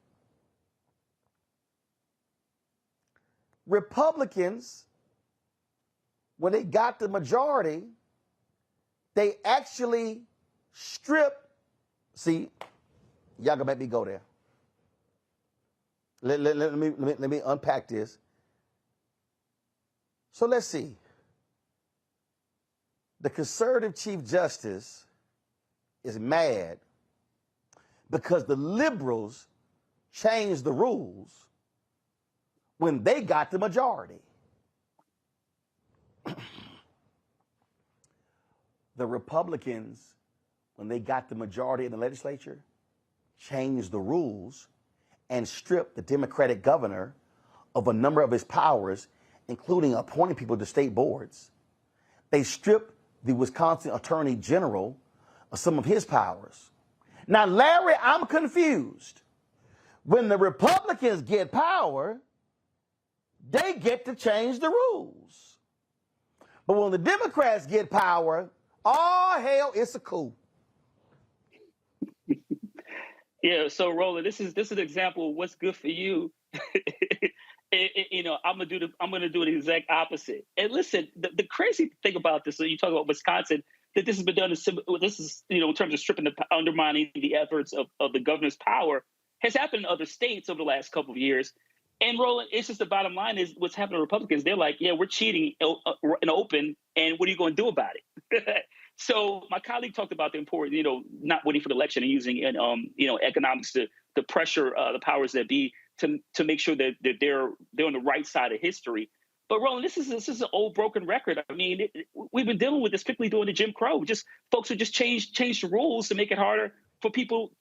Republicans, when they got the majority, they actually stripped. See, y'all gonna make me go there. Let me unpack this. So let's see. The conservative Chief Justice is mad because the liberals changed the rules when they got the majority. The Republicans, when they got the majority in the legislature, changed the rules and stripped the Democratic governor of a number of his powers, including appointing people to state boards. They stripped the Wisconsin Attorney General of some of his powers. Now, Larry, I'm confused. When the Republicans get power, they get to change the rules. But when the Democrats get power, oh, hell, it's a coup. Yeah, so Roland, this is an example of what's good for you. I'm gonna do the exact opposite. And listen, the crazy thing about this, so you talk about Wisconsin, that this has been done. This is in terms of undermining the efforts of the governor's power, has happened in other states over the last couple of years. And Roland, it's just the bottom line is what's happening to Republicans. They're like, yeah, we're cheating in open, and what are you going to do about it? So my colleague talked about the importance, not waiting for the election and using, economics to pressure the powers that be to make sure that they're on the right side of history. But Roland, this is an old broken record. I mean, we've been dealing with this, particularly during the Jim Crow. Just folks would just change the rules to make it harder for people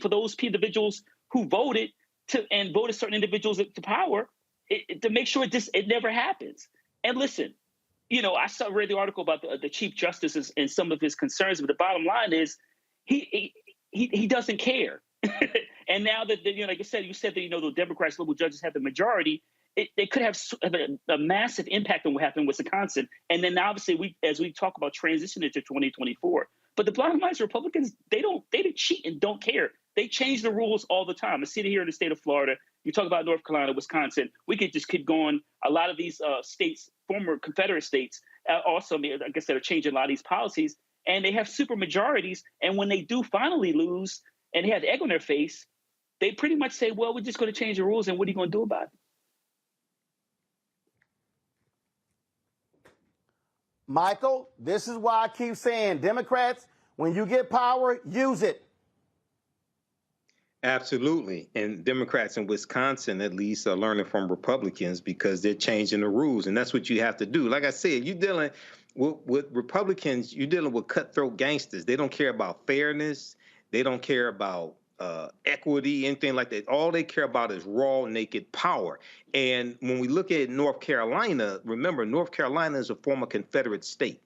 for those individuals who voted and voted certain individuals to power to make sure it never happens. And listen, I read the article about the Chief Justice and some of his concerns, but the bottom line is he doesn't care. And now that like you said that the Democrats, liberal judges have the majority, they could have a massive impact on what happened in Wisconsin. And then obviously as we talk about transitioning to 2024, but the bottom line is Republicans they cheat and don't care. They change the rules all the time. I see it here in the state of Florida. You talk about North Carolina, Wisconsin. We could just keep going. A lot of these states, former Confederate states, also, like I said, are changing a lot of these policies. and they have super majorities. And when they do finally lose and they have egg on their face, they pretty much say, well, we're just going to change the rules, and what are you going to do about it? Michael, this is why I keep saying, Democrats, when you get power, use it. Absolutely. And Democrats in Wisconsin, at least, are learning from Republicans because they're changing the rules. And that's what you have to do. Like I said, you're dealing with Republicans, you're dealing with cutthroat gangsters. They don't care about fairness. They don't care about equity, anything like that. All they care about is raw, naked power. And when we look at North Carolina, remember, North Carolina is a former Confederate state.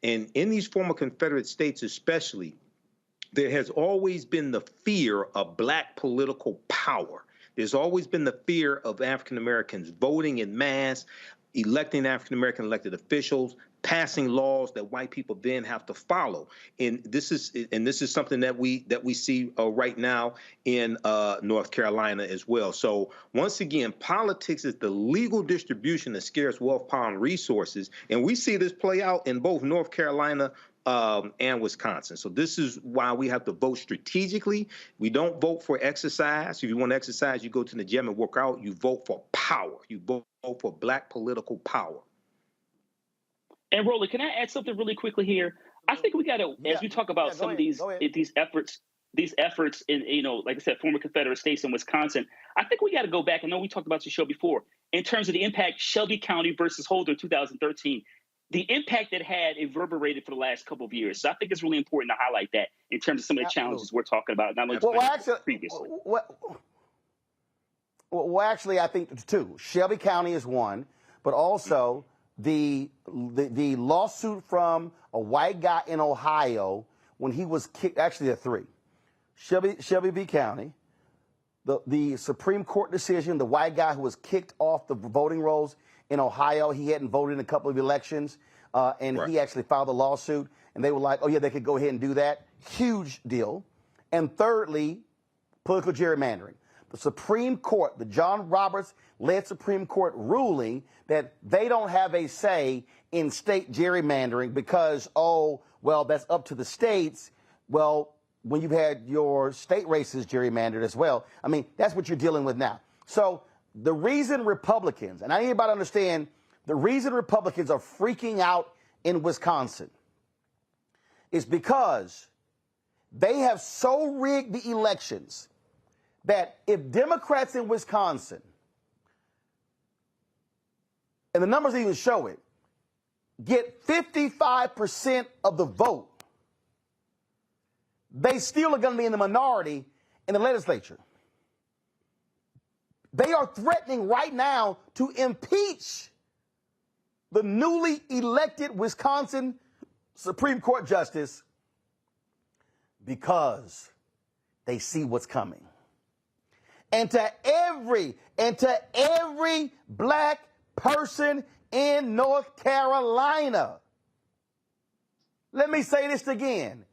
And in these former Confederate states especially, there has always been the fear of black political power. There's always been the fear of African Americans voting in mass, electing African American elected officials, passing laws that white people then have to follow. And this is something that we see right now in North Carolina as well. So once again, politics is the legal distribution of scarce wealth, power, and resources. And we see this play out in both North Carolina and Wisconsin. So this is why we have to vote strategically. We don't vote for exercise. If you want to exercise, you go to the gym and work out. You vote for power. You vote for black political power. And Roland, can I add something really quickly here? I think we got to, as we talk about some of these efforts in, like I said, former Confederate states in Wisconsin, I think we got to go back. I know we talked about your show before in terms of the impact Shelby County versus Holder in 2013. The impact it had reverberated for the last couple of years. So I think it's really important to highlight that in terms of some of the challenges we're talking about, not only previously. Well, actually, I think two. Shelby County is one, but also the lawsuit from a white guy in Ohio when he was kicked. Actually, there are three. Shelby v. County, the Supreme Court decision, the white guy who was kicked off the voting rolls in Ohio. He hadn't voted in a couple of elections, and he actually filed a lawsuit, and they were like, oh, yeah, they could go ahead and do that. Huge deal. And thirdly, political gerrymandering. The Supreme Court, the John Roberts-led Supreme Court ruling that they don't have a say in state gerrymandering because, oh, well, that's up to the states. Well, when you've had your state races gerrymandered as well, I mean, that's what you're dealing with now. So the reason Republicans, and I need everybody to understand, the reason Republicans are freaking out in Wisconsin is because they have so rigged the elections that if Democrats in Wisconsin, and the numbers even show it, get 55% of the vote, they still are going to be in the minority in the legislature. They are threatening right now to impeach the newly elected Wisconsin Supreme Court justice because they see what's coming. And to every black person in North Carolina, let me say this again,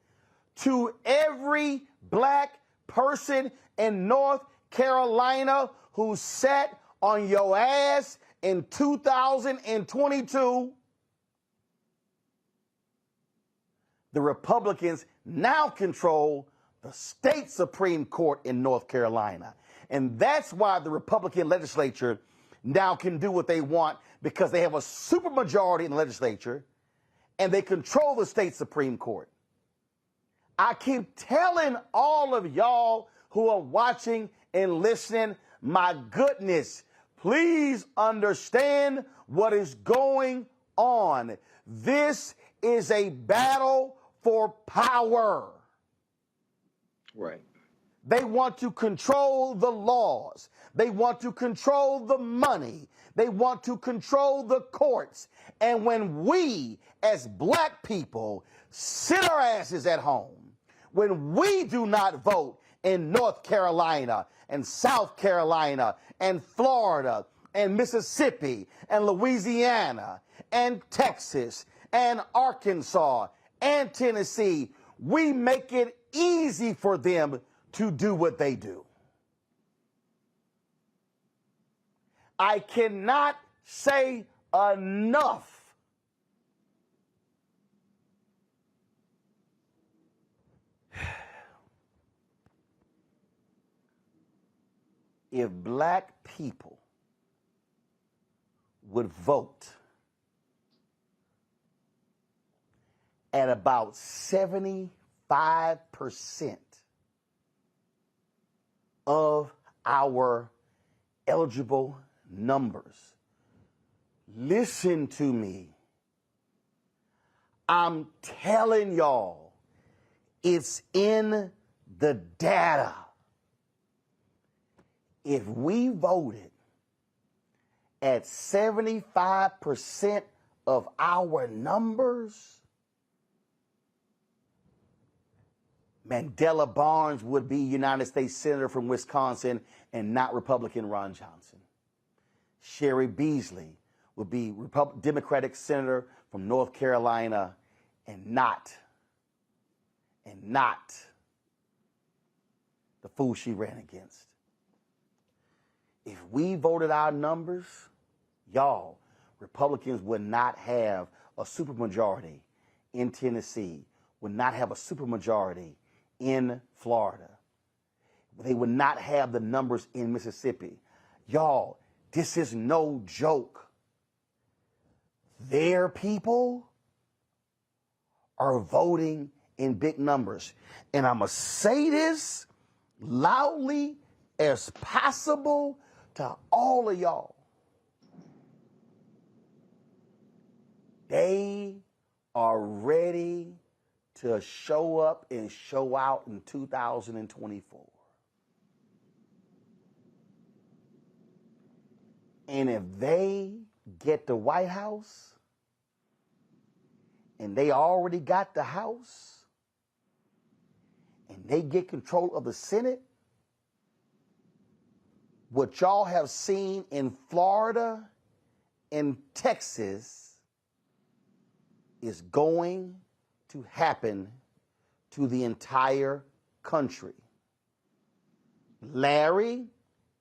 to every black person in North Carolina who sat on your ass in 2022, the Republicans now control the state Supreme Court in North Carolina. And that's why the Republican legislature now can do what they want, because they have a supermajority in the legislature and they control the state Supreme Court. I keep telling all of y'all who are watching and listening, my goodness, please understand what is going on. This is a battle for power. Right. They want to control the laws. They want to control the money. They want to control the courts. And when we, as black people, sit our asses at home, when we do not vote in North Carolina and South Carolina and Florida and Mississippi and Louisiana and Texas and Arkansas and Tennessee, we make it easy for them to do what they do. I cannot say enough if black people would vote at about 75% of our eligible numbers. Listen to me. I'm telling y'all, it's in the data. If we voted at 75% of our numbers, Mandela Barnes would be United States Senator from Wisconsin and not Republican Ron Johnson. Sherry Beasley would be Democratic Senator from North Carolina and not the fool she ran against. If we voted our numbers, y'all, Republicans would not have a supermajority in Tennessee, would not have a supermajority in Florida. They would not have the numbers in Mississippi. Y'all, this is no joke. Their people are voting in big numbers. And I'm going to say this loudly as possible to all of y'all. They are ready to show up and show out in 2024. And if they get the White House, and they already got the House, and they get control of the Senate, what y'all have seen in Florida and Texas is going to happen to the entire country. Larry,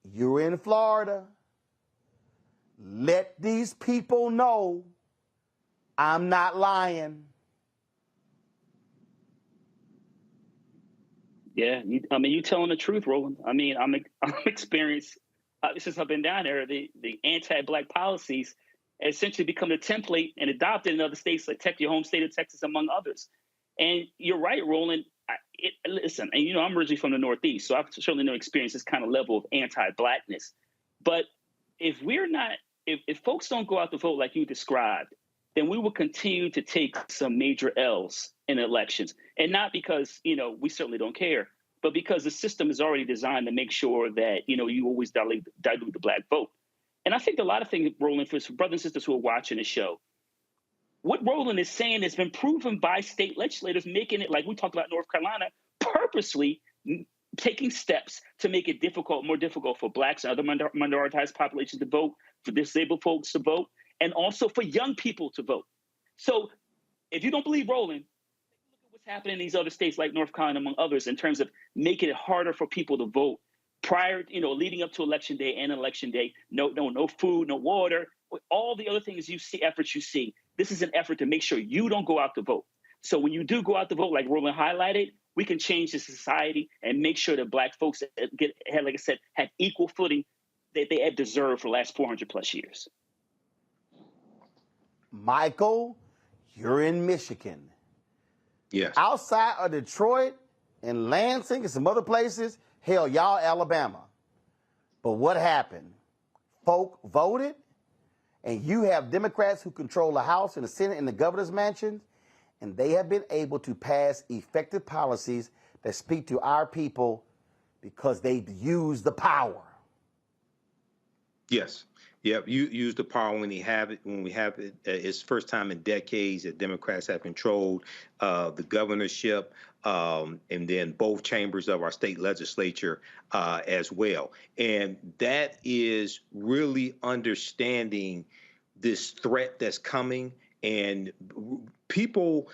you're in Florida. Let these people know I'm not lying. Yeah, you're telling the truth, Roland. I'm experienced since I've been down there. The anti-black policies essentially become the template and adopted in other states like your home state of Texas, among others. And you're right, Roland. Listen, and I'm originally from the Northeast, so I've certainly no experience this kind of level of anti-blackness. But if folks don't go out to vote like you described, then we will continue to take some major L's in elections. And not because, we certainly don't care, but because the system is already designed to make sure that, you always dilute the black vote. And I think a lot of things, Roland, for brothers and sisters who are watching the show, what Roland is saying has been proven by state legislators, making it, like we talked about North Carolina, purposely taking steps to make it more difficult for blacks and other minoritized populations to vote, for disabled folks to vote, and also for young people to vote. So if you don't believe Roland, look at what's happening in these other states like North Carolina, among others, in terms of making it harder for people to vote prior, leading up to election day and election day. No food, no water, all the other things efforts you see. This is an effort to make sure you don't go out to vote. So when you do go out to vote, like Roland highlighted, we can change the society and make sure that black folks like I said, have equal footing that they have deserved for the last 400 plus years. Michael, you're in Michigan. Yes. Outside of Detroit and Lansing and some other places, hell, y'all Alabama. But what happened? Folk voted, and you have Democrats who control the House and the Senate and the governor's mansions, and they have been able to pass effective policies that speak to our people because they use the power. Yes. Yep. You use the power when we have it. It's first time in decades that Democrats have controlled the governorship and then both chambers of our state legislature as well. And that is really understanding this threat that's coming. And people,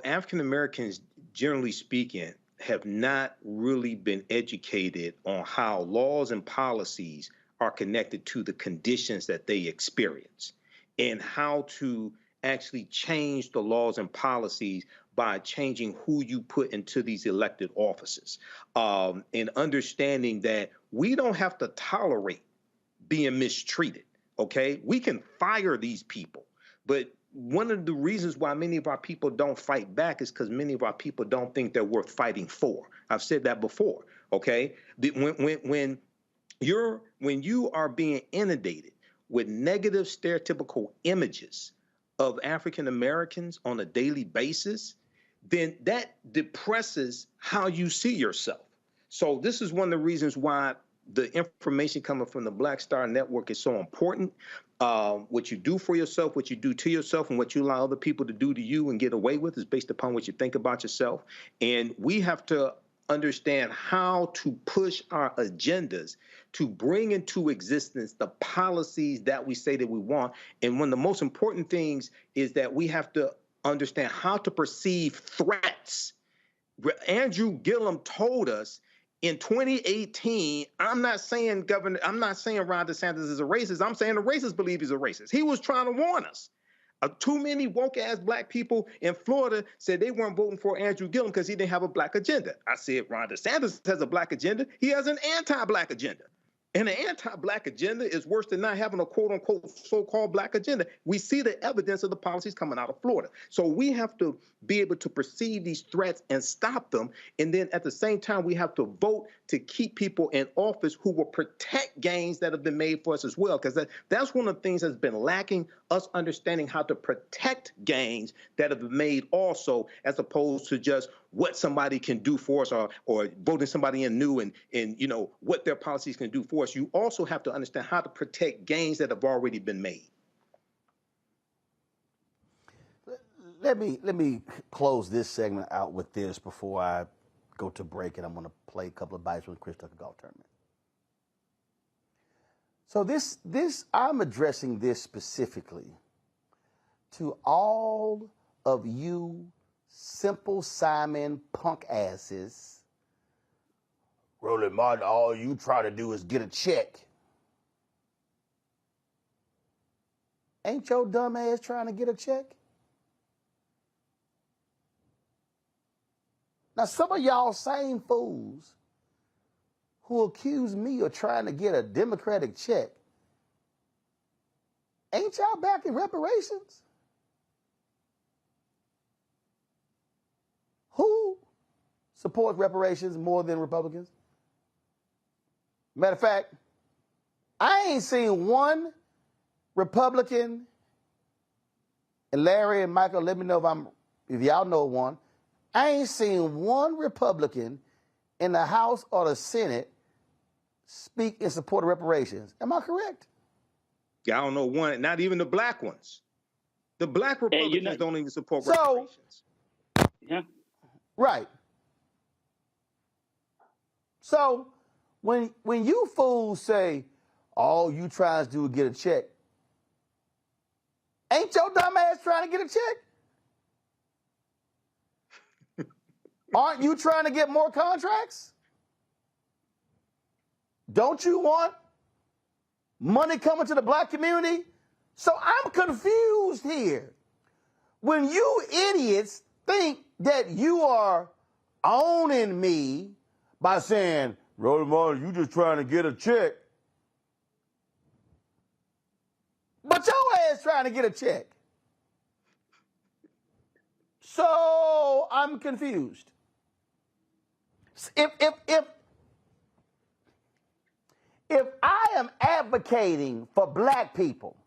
African Americans, generally speaking, have not really been educated on how laws and policies are connected to the conditions that they experience and how to actually change the laws and policies by changing who you put into these elected offices, and understanding that we don't have to tolerate being mistreated, okay? We can fire these people, but one of the reasons why many of our people don't fight back is because many of our people don't think they're worth fighting for. I've said that before, okay? When you are being inundated with negative stereotypical images of African Americans on a daily basis, then that depresses how you see yourself. So this is one of the reasons why the information coming from the Black Star Network is so important. What you do for yourself, what you do to yourself, and what you allow other people to do to you and get away with is based upon what you think about yourself. And we have to understand how to push our agendas to bring into existence the policies that we say that we want. And one of the most important things is that we have to understand how to perceive threats. Andrew Gillum told us in 2018, I'm not saying Ron DeSantis is a racist. I'm saying the racists believe he's a racist. He was trying to warn us. Too many woke-ass black people in Florida said they weren't voting for Andrew Gillum because he didn't have a black agenda. I said Ron DeSantis has a black agenda. He has an anti-black agenda. And an anti-black agenda is worse than not having a quote-unquote so-called black agenda. We see the evidence of the policies coming out of Florida. So we have to be able to perceive these threats and stop them. And then at the same time, we have to vote to keep people in office who will protect gains that have been made for us as well. Because that's one of the things that's been lacking, us understanding how to protect gains that have been made also, as opposed to just what somebody can do for us or voting somebody in new and you know what their policies can do for us. You also have to understand how to protect gains that have already been made. Let me close this segment out with this before I go to break, and I'm going to play a couple of bites from the Chris Tucker Golf Tournament. So this I'm addressing this specifically to all of you Simple Simon punk asses. Roland Martin, all you try to do is get a check. Ain't your dumb ass trying to get a check? Now, some of y'all same fools who accuse me of trying to get a Democratic check, ain't y'all back in reparations? Who supports reparations more than Republicans? Matter of fact, I ain't seen one Republican, and Larry and Michael, let me know if y'all know one. I ain't seen one Republican in the House or the Senate speak in support of reparations. Am I correct? Yeah, I don't know one, not even the black ones. The black Republicans don't even support reparations. Yeah. Right. So when you fools say, all you trying to do is get a check, ain't your dumb ass trying to get a check? Aren't you trying to get more contracts? Don't you want money coming to the black community? So I'm confused here. When you idiots think that you are owning me by saying, Roland Martin, you just trying to get a check. But your ass trying to get a check. So I'm confused. If I am advocating for black people,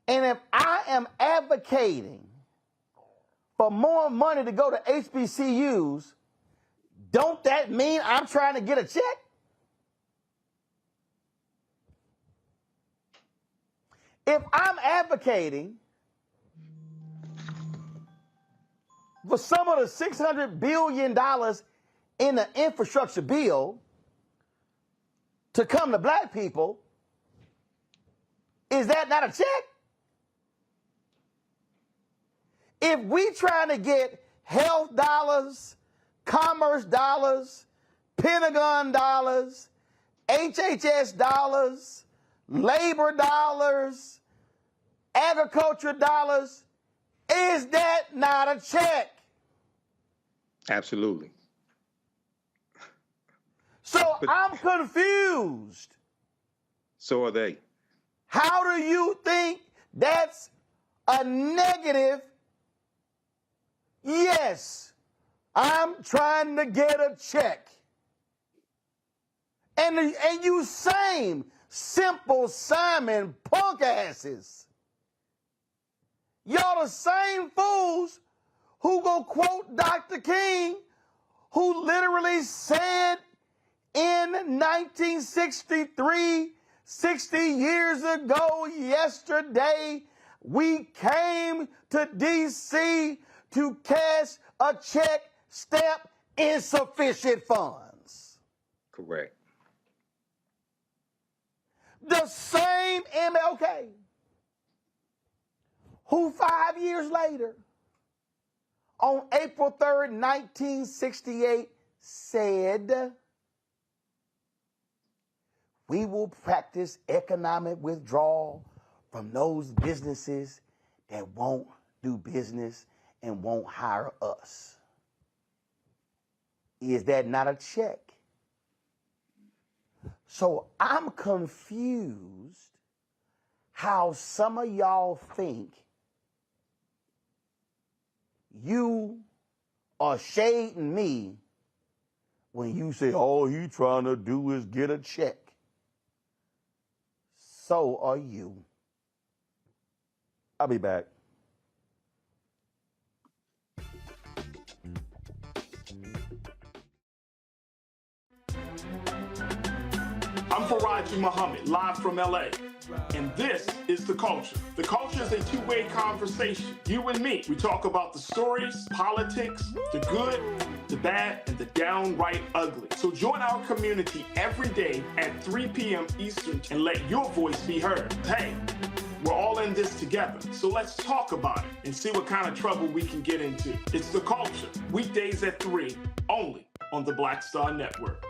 and if I am advocating for more money to go to HBCUs, don't that mean I'm trying to get a check? If I'm advocating for some of the $600 billion in the infrastructure bill to come to black people, is that not a check? If we trying to get health dollars, commerce dollars, Pentagon dollars, HHS dollars, labor dollars, agriculture dollars, Is that not a check? Absolutely. So I'm confused. So are they. How do you think that's a negative? Yes, I'm trying to get a check. And you same simple Simon punk asses. Y'all the same fools who go quote Dr. King, who literally said in 1963, 60 years ago yesterday, we came to D.C. to cash a check, stamp insufficient funds. Correct. The same MLK, who 5 years later, on April 3rd, 1968, said, we will practice economic withdrawal from those businesses that won't do business and won't hire us. Is that not a check? So I'm confused how some of y'all think you are shading me when you say all he trying to do is get a check. So are you. I'll be back. I'm Faraji Muhammad, live from LA. And this is The Culture. The Culture is a two-way conversation. You and me. We talk about the stories, politics, the good, the bad, and the downright ugly. So join our community every day at 3 p.m. Eastern and let your voice be heard. Hey, we're all in this together. So let's talk about it and see what kind of trouble we can get into. It's The Culture, weekdays at 3, only on the Black Star Network.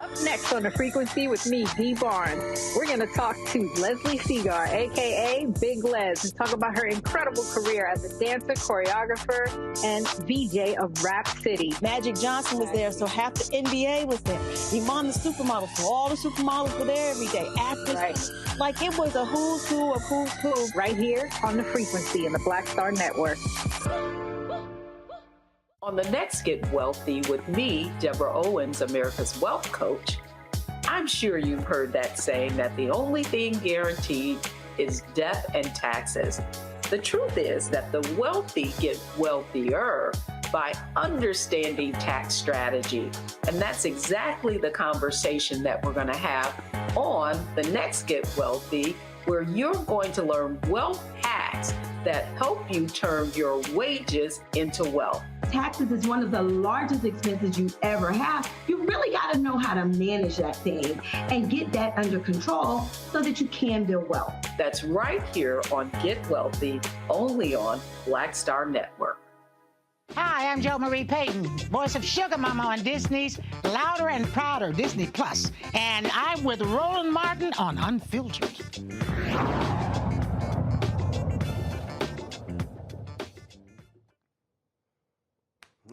Up next on The Frequency with me, Dee Barnes, we're going to talk to Leslie Segar, a.k.a. Big Les, and talk about her incredible career as a dancer, choreographer, and VJ of Rap City. Magic Johnson was there, so half the NBA was there. Iman the supermodel, so all the supermodels were there every day. Actors, right. Like it was a who's who of who's who. Right here on The Frequency in the Black Star Network. On the next Get Wealthy with me, Deborah Owens, America's Wealth Coach, I'm sure you've heard that saying that the only thing guaranteed is death and taxes. The truth is that the wealthy get wealthier by understanding tax strategy. And that's exactly the conversation that we're going to have on the next Get Wealthy, where you're going to learn wealth hacks that help you turn your wages into wealth. Taxes is one of the largest expenses you ever have. You really got to know how to manage that thing and get that under control so that you can build wealth. That's right here on Get Wealthy, only on Black Star Network. Hi, I'm Jo Marie Payton, voice of Sugar Mama on Disney's Louder and Prouder Disney Plus, and I'm with Roland Martin on Unfiltered.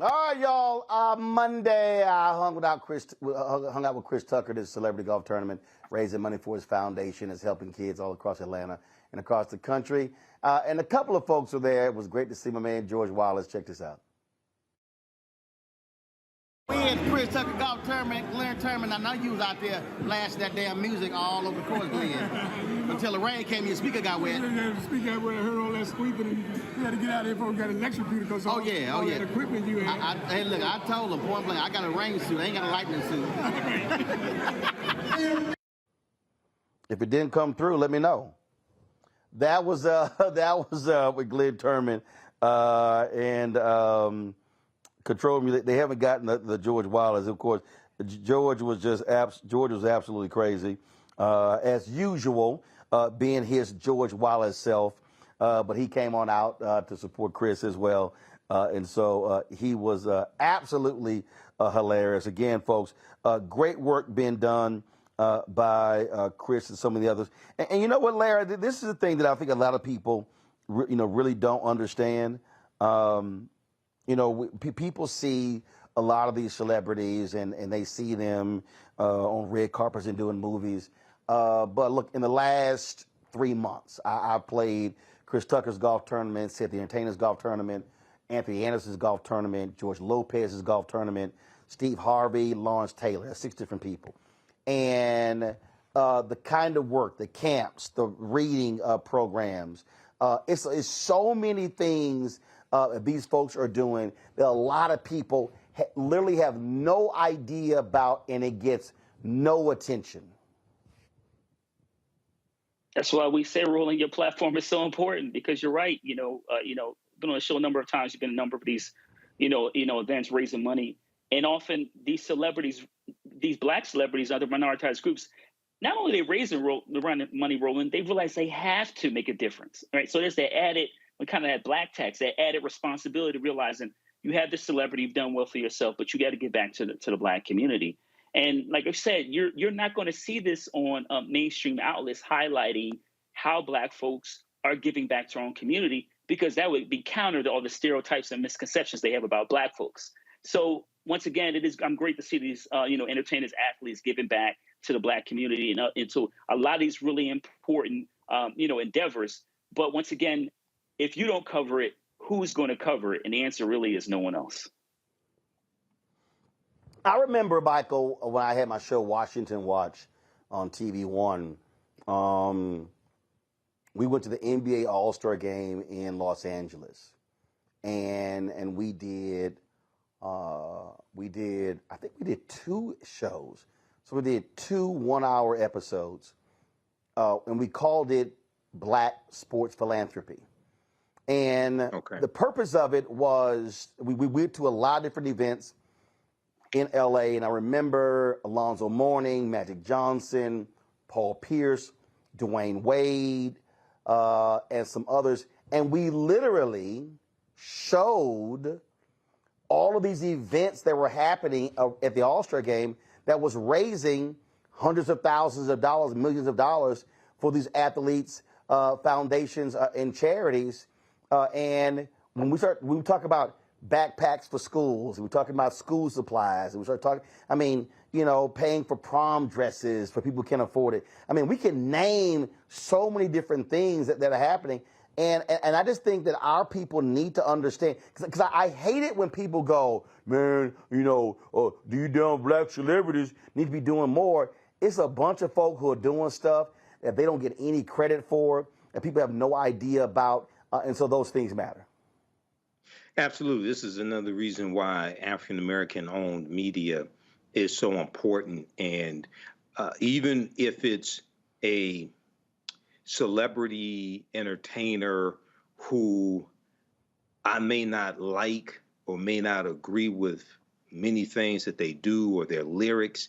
All right, y'all. Monday, I hung out with Chris Tucker, this celebrity golf tournament, raising money for his foundation. It's helping kids all across Atlanta and across the country. And a couple of folks were there. It was great to see my man George Wallace. Check this out. We had Chris Tucker golf tournament, Glenn tournament. I know you was out there blasting that damn music all over the course, Glenn. Until the rain came, your speaker got wet. Yeah, the speaker got wet. I heard all that squeaking, and we had to get out of here before we got electrocuted because all that equipment you had. Hey, look, I told him point blank, I got a rain suit. I ain't got a lightning suit. If it didn't come through, let me know. That was with Glenn Turman and Control Music. They haven't gotten the George Wallace. Of course, George was absolutely crazy, as usual, being his George Wallace self. But he came on out to support Chris as well, and so he was absolutely hilarious. Again, folks, great work being done by Chris and some of the others. And you know what, Larry? This is the thing that I think a lot of people really don't understand. People see a lot of these celebrities and they see them on red carpets and doing movies. But look, in the last 3 months, I've played Chris Tucker's golf tournament, Seth the Entertainer's golf tournament, Anthony Anderson's golf tournament, George Lopez's golf tournament, Steve Harvey, Lawrence Taylor. That's 6 different people. And the kind of work, the camps, the reading programs, it's so many things these folks are doing that a lot of people literally have no idea about, and it gets no attention. That's why we say rolling your platform is so important, because you're right. Been on the show a number of times. You've been in a number of these, events raising money, and often these celebrities, these Black celebrities, other minoritized groups, not only they raise the money rolling, they realize they have to make a difference, right? So there's that added, kind of that Black tax, that added responsibility, realizing you have this celebrity, you've done well for yourself, but you got to get back to the Black community. And like I said, you're not going to see this on mainstream outlets highlighting how Black folks are giving back to our own community, because that would be counter to all the stereotypes and misconceptions they have about Black folks. So once again, I'm great to see these entertainers, athletes giving back to the Black community and to a lot of these really important endeavors. But once again, if you don't cover it, who's going to cover it? And the answer really is no one else. I remember, Michael, when I had my show Washington Watch on TV One, we went to the NBA All-Star Game in Los Angeles, and we did 2 shows. So we did 2 one-hour episodes, and we called it Black Sports Philanthropy. And the purpose of it was we went to a lot of different events in LA, and I remember Alonzo Mourning, Magic Johnson, Paul Pierce, Dwayne Wade, and some others. And we literally showed all of these events that were happening at the All-Star Game that was raising hundreds of thousands of dollars, millions of dollars for these athletes, foundations, and charities. And when we talk about backpacks for schools, and we're talking about school supplies, and we start talking, paying for prom dresses for people who can't afford it. We can name so many different things that are happening. And I just think that our people need to understand, because I hate it when people go, man, do you damn Black celebrities need to be doing more? It's a bunch of folk who are doing stuff that they don't get any credit for, that people have no idea about, and so those things matter. Absolutely. This is another reason why African-American owned media is so important. And even if it's a celebrity entertainer who I may not like or may not agree with many things that they do or their lyrics,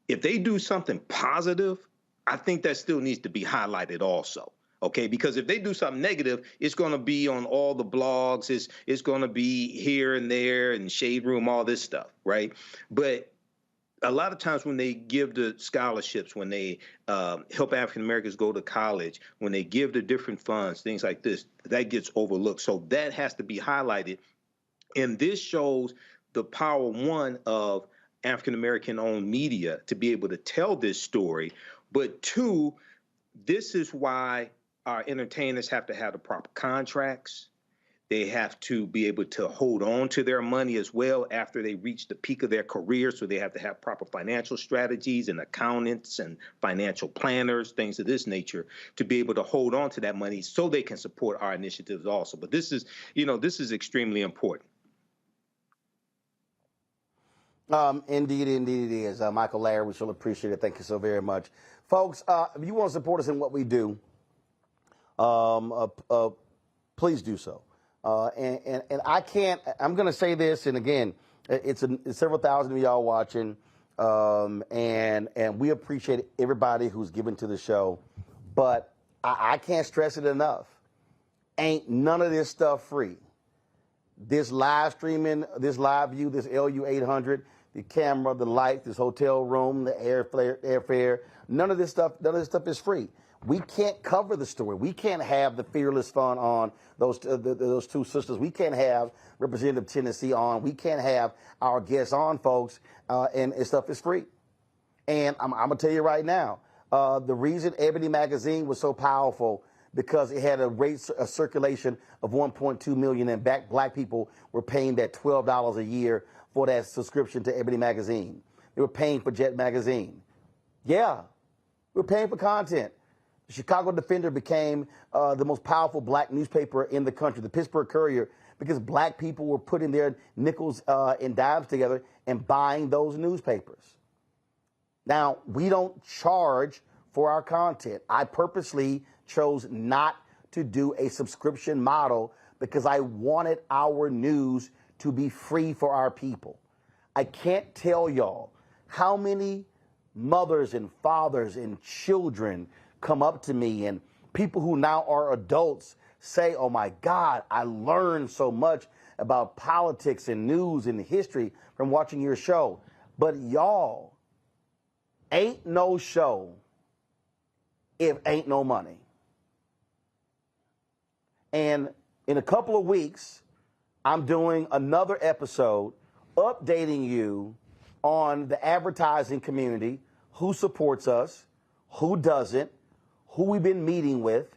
if they do something positive, I think that still needs to be highlighted also. Okay, because if they do something negative, it's going to be on all the blogs. It's going to be here and there and Shade Room, all this stuff, right? But a lot of times when they give the scholarships, when they help African Americans go to college, when they give the different funds, things like this, that gets overlooked. So that has to be highlighted. And this shows the power, one, of African American owned media to be able to tell this story. But 2, this is why our entertainers have to have the proper contracts. They have to be able to hold on to their money as well after they reach the peak of their career. So they have to have proper financial strategies and accountants and financial planners, things of this nature, to be able to hold on to that money so they can support our initiatives also. But this is extremely important. Indeed it is. Michael Larry, we shall appreciate it. Thank you so very much. Folks, if you want to support us in what we do, please do so. And I'm going to say this, and again, it's several thousand of y'all watching, and we appreciate everybody who's given to the show, but I can't stress it enough. Ain't none of this stuff free. This live streaming, this live view, this LU 800, the camera, the light, this hotel room, the airfare. None of this stuff is free. We can't cover the story. We can't have the Fearless Fund on, those two sisters. We can't have Representative Tennessee on. We can't have our guests on, folks, and stuff is free. And I'm going to tell you right now, the reason Ebony Magazine was so powerful because it had a circulation of 1.2 million, and black people were paying that $12 a year for that subscription to Ebony Magazine. They were paying for Jet Magazine. Yeah, we were paying for content. The Chicago Defender became the most powerful black newspaper in the country, the Pittsburgh Courier, because black people were putting their nickels and dimes together and buying those newspapers. Now, we don't charge for our content. I purposely chose not to do a subscription model because I wanted our news to be free for our people. I can't tell y'all how many mothers and fathers and children come up to me, and people who now are adults say, oh my God, I learned so much about politics and news and history from watching your show. But y'all, ain't no show if ain't no money. And in a couple of weeks, I'm doing another episode updating you on the advertising community, who supports us, who doesn't, who we've been meeting with,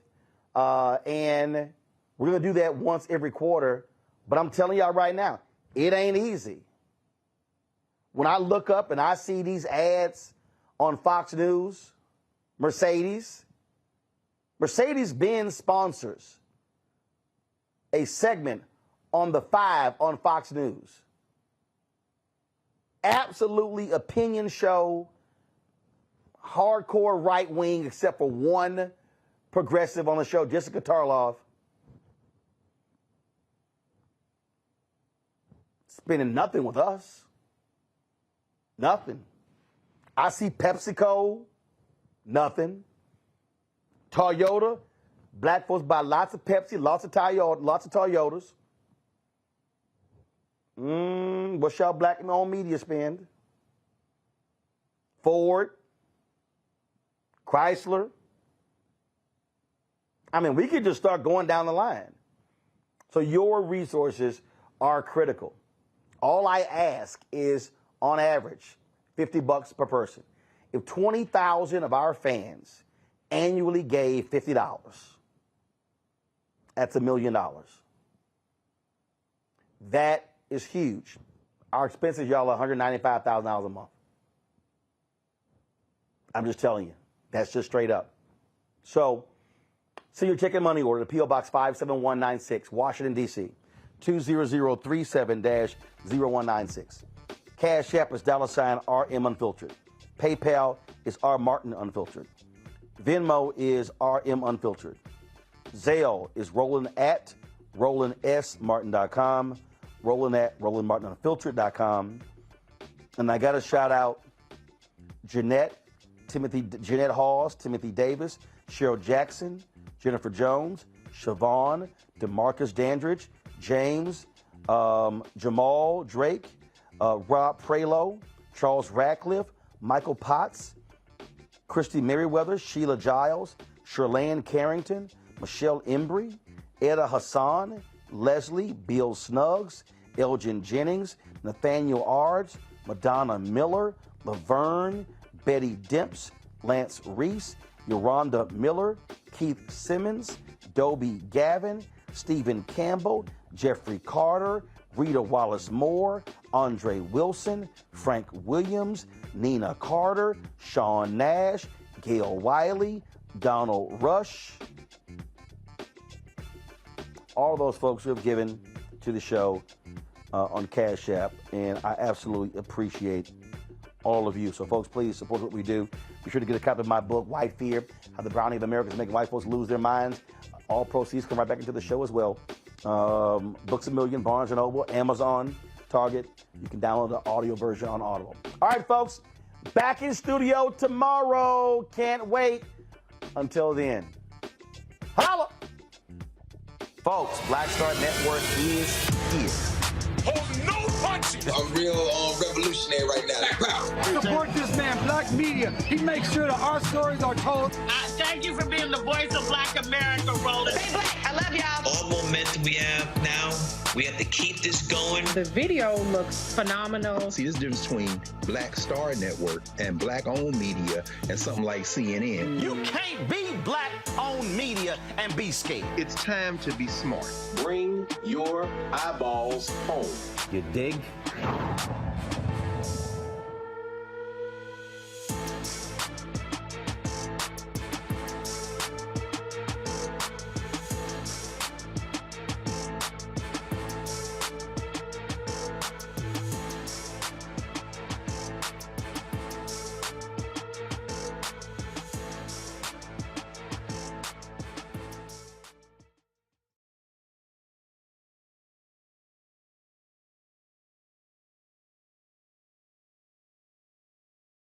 and we're going to do that once every quarter. But I'm telling y'all right now, it ain't easy. When I look up and I see these ads on Fox News, Mercedes-Benz sponsors a segment on The Five on Fox News. Absolutely opinion show, hardcore right wing, except for one progressive on the show, Jessica Tarloff, spending nothing with us. Nothing. I see PepsiCo, nothing. Toyota, black folks buy lots of Pepsi, lots of Toyotas. What's y'all black and owned media spend? Ford, Chrysler. I mean, we could just start going down the line. So your resources are critical. All I ask is, on average, $50 per person. If 20,000 of our fans annually gave $50, that's $1 million. That is huge. Our expenses, y'all, are $195,000 a month. I'm just telling you. That's just straight up. So, send your check and money order to P.O. Box 57196, Washington, D.C., 20037-0196. Cash App is $RM Unfiltered. PayPal is R Martin Unfiltered. Venmo is RM Unfiltered. Zelle is Roland@RolandSMartin.com. Roland@RolandMartinUnfiltered.com. And I got to shout out Jeanette Hawes, Timothy Davis, Cheryl Jackson, Jennifer Jones, Siobhan, DeMarcus Dandridge, James, Jamal Drake, Rob Prelo, Charles Radcliffe, Michael Potts, Christy Merriweather, Sheila Giles, Sherlane Carrington, Michelle Embry, Etta Hassan, Leslie, Bill Snuggs, Elgin Jennings, Nathaniel Ards, Madonna Miller, Laverne, Betty Demps, Lance Reese, Yolanda Miller, Keith Simmons, Dobie Gavin, Stephen Campbell, Jeffrey Carter, Rita Wallace Moore, Andre Wilson, Frank Williams, Nina Carter, Sean Nash, Gail Wiley, Donald Rush. All those folks who have given to the show on Cash App, and I absolutely appreciate all of you. So, folks, please support what we do. Be sure to get a copy of my book, White Fear, How the Browning of America is Making White Folks Lose Their Minds. All proceeds come right back into the show as well. Books A Million, Barnes & Noble, Amazon, Target. You can download the audio version on Audible. All right, folks, back in studio tomorrow. Can't wait. Until then, holla! Folks, Black Star Network is here. Hold no punch. I'm real revolutionary right now. Support this man, Black Media. He makes sure that our stories are told. Thank you for being the voice of Black America, Roland. Stay black. I love y'all. All momentum we have now, we have to keep this going. The video looks phenomenal. See, there's a difference between Black Star Network and Black-owned media and something like CNN. You can't be Black-owned media and be scared. It's time to be smart. Bring your eyeballs home. You dig?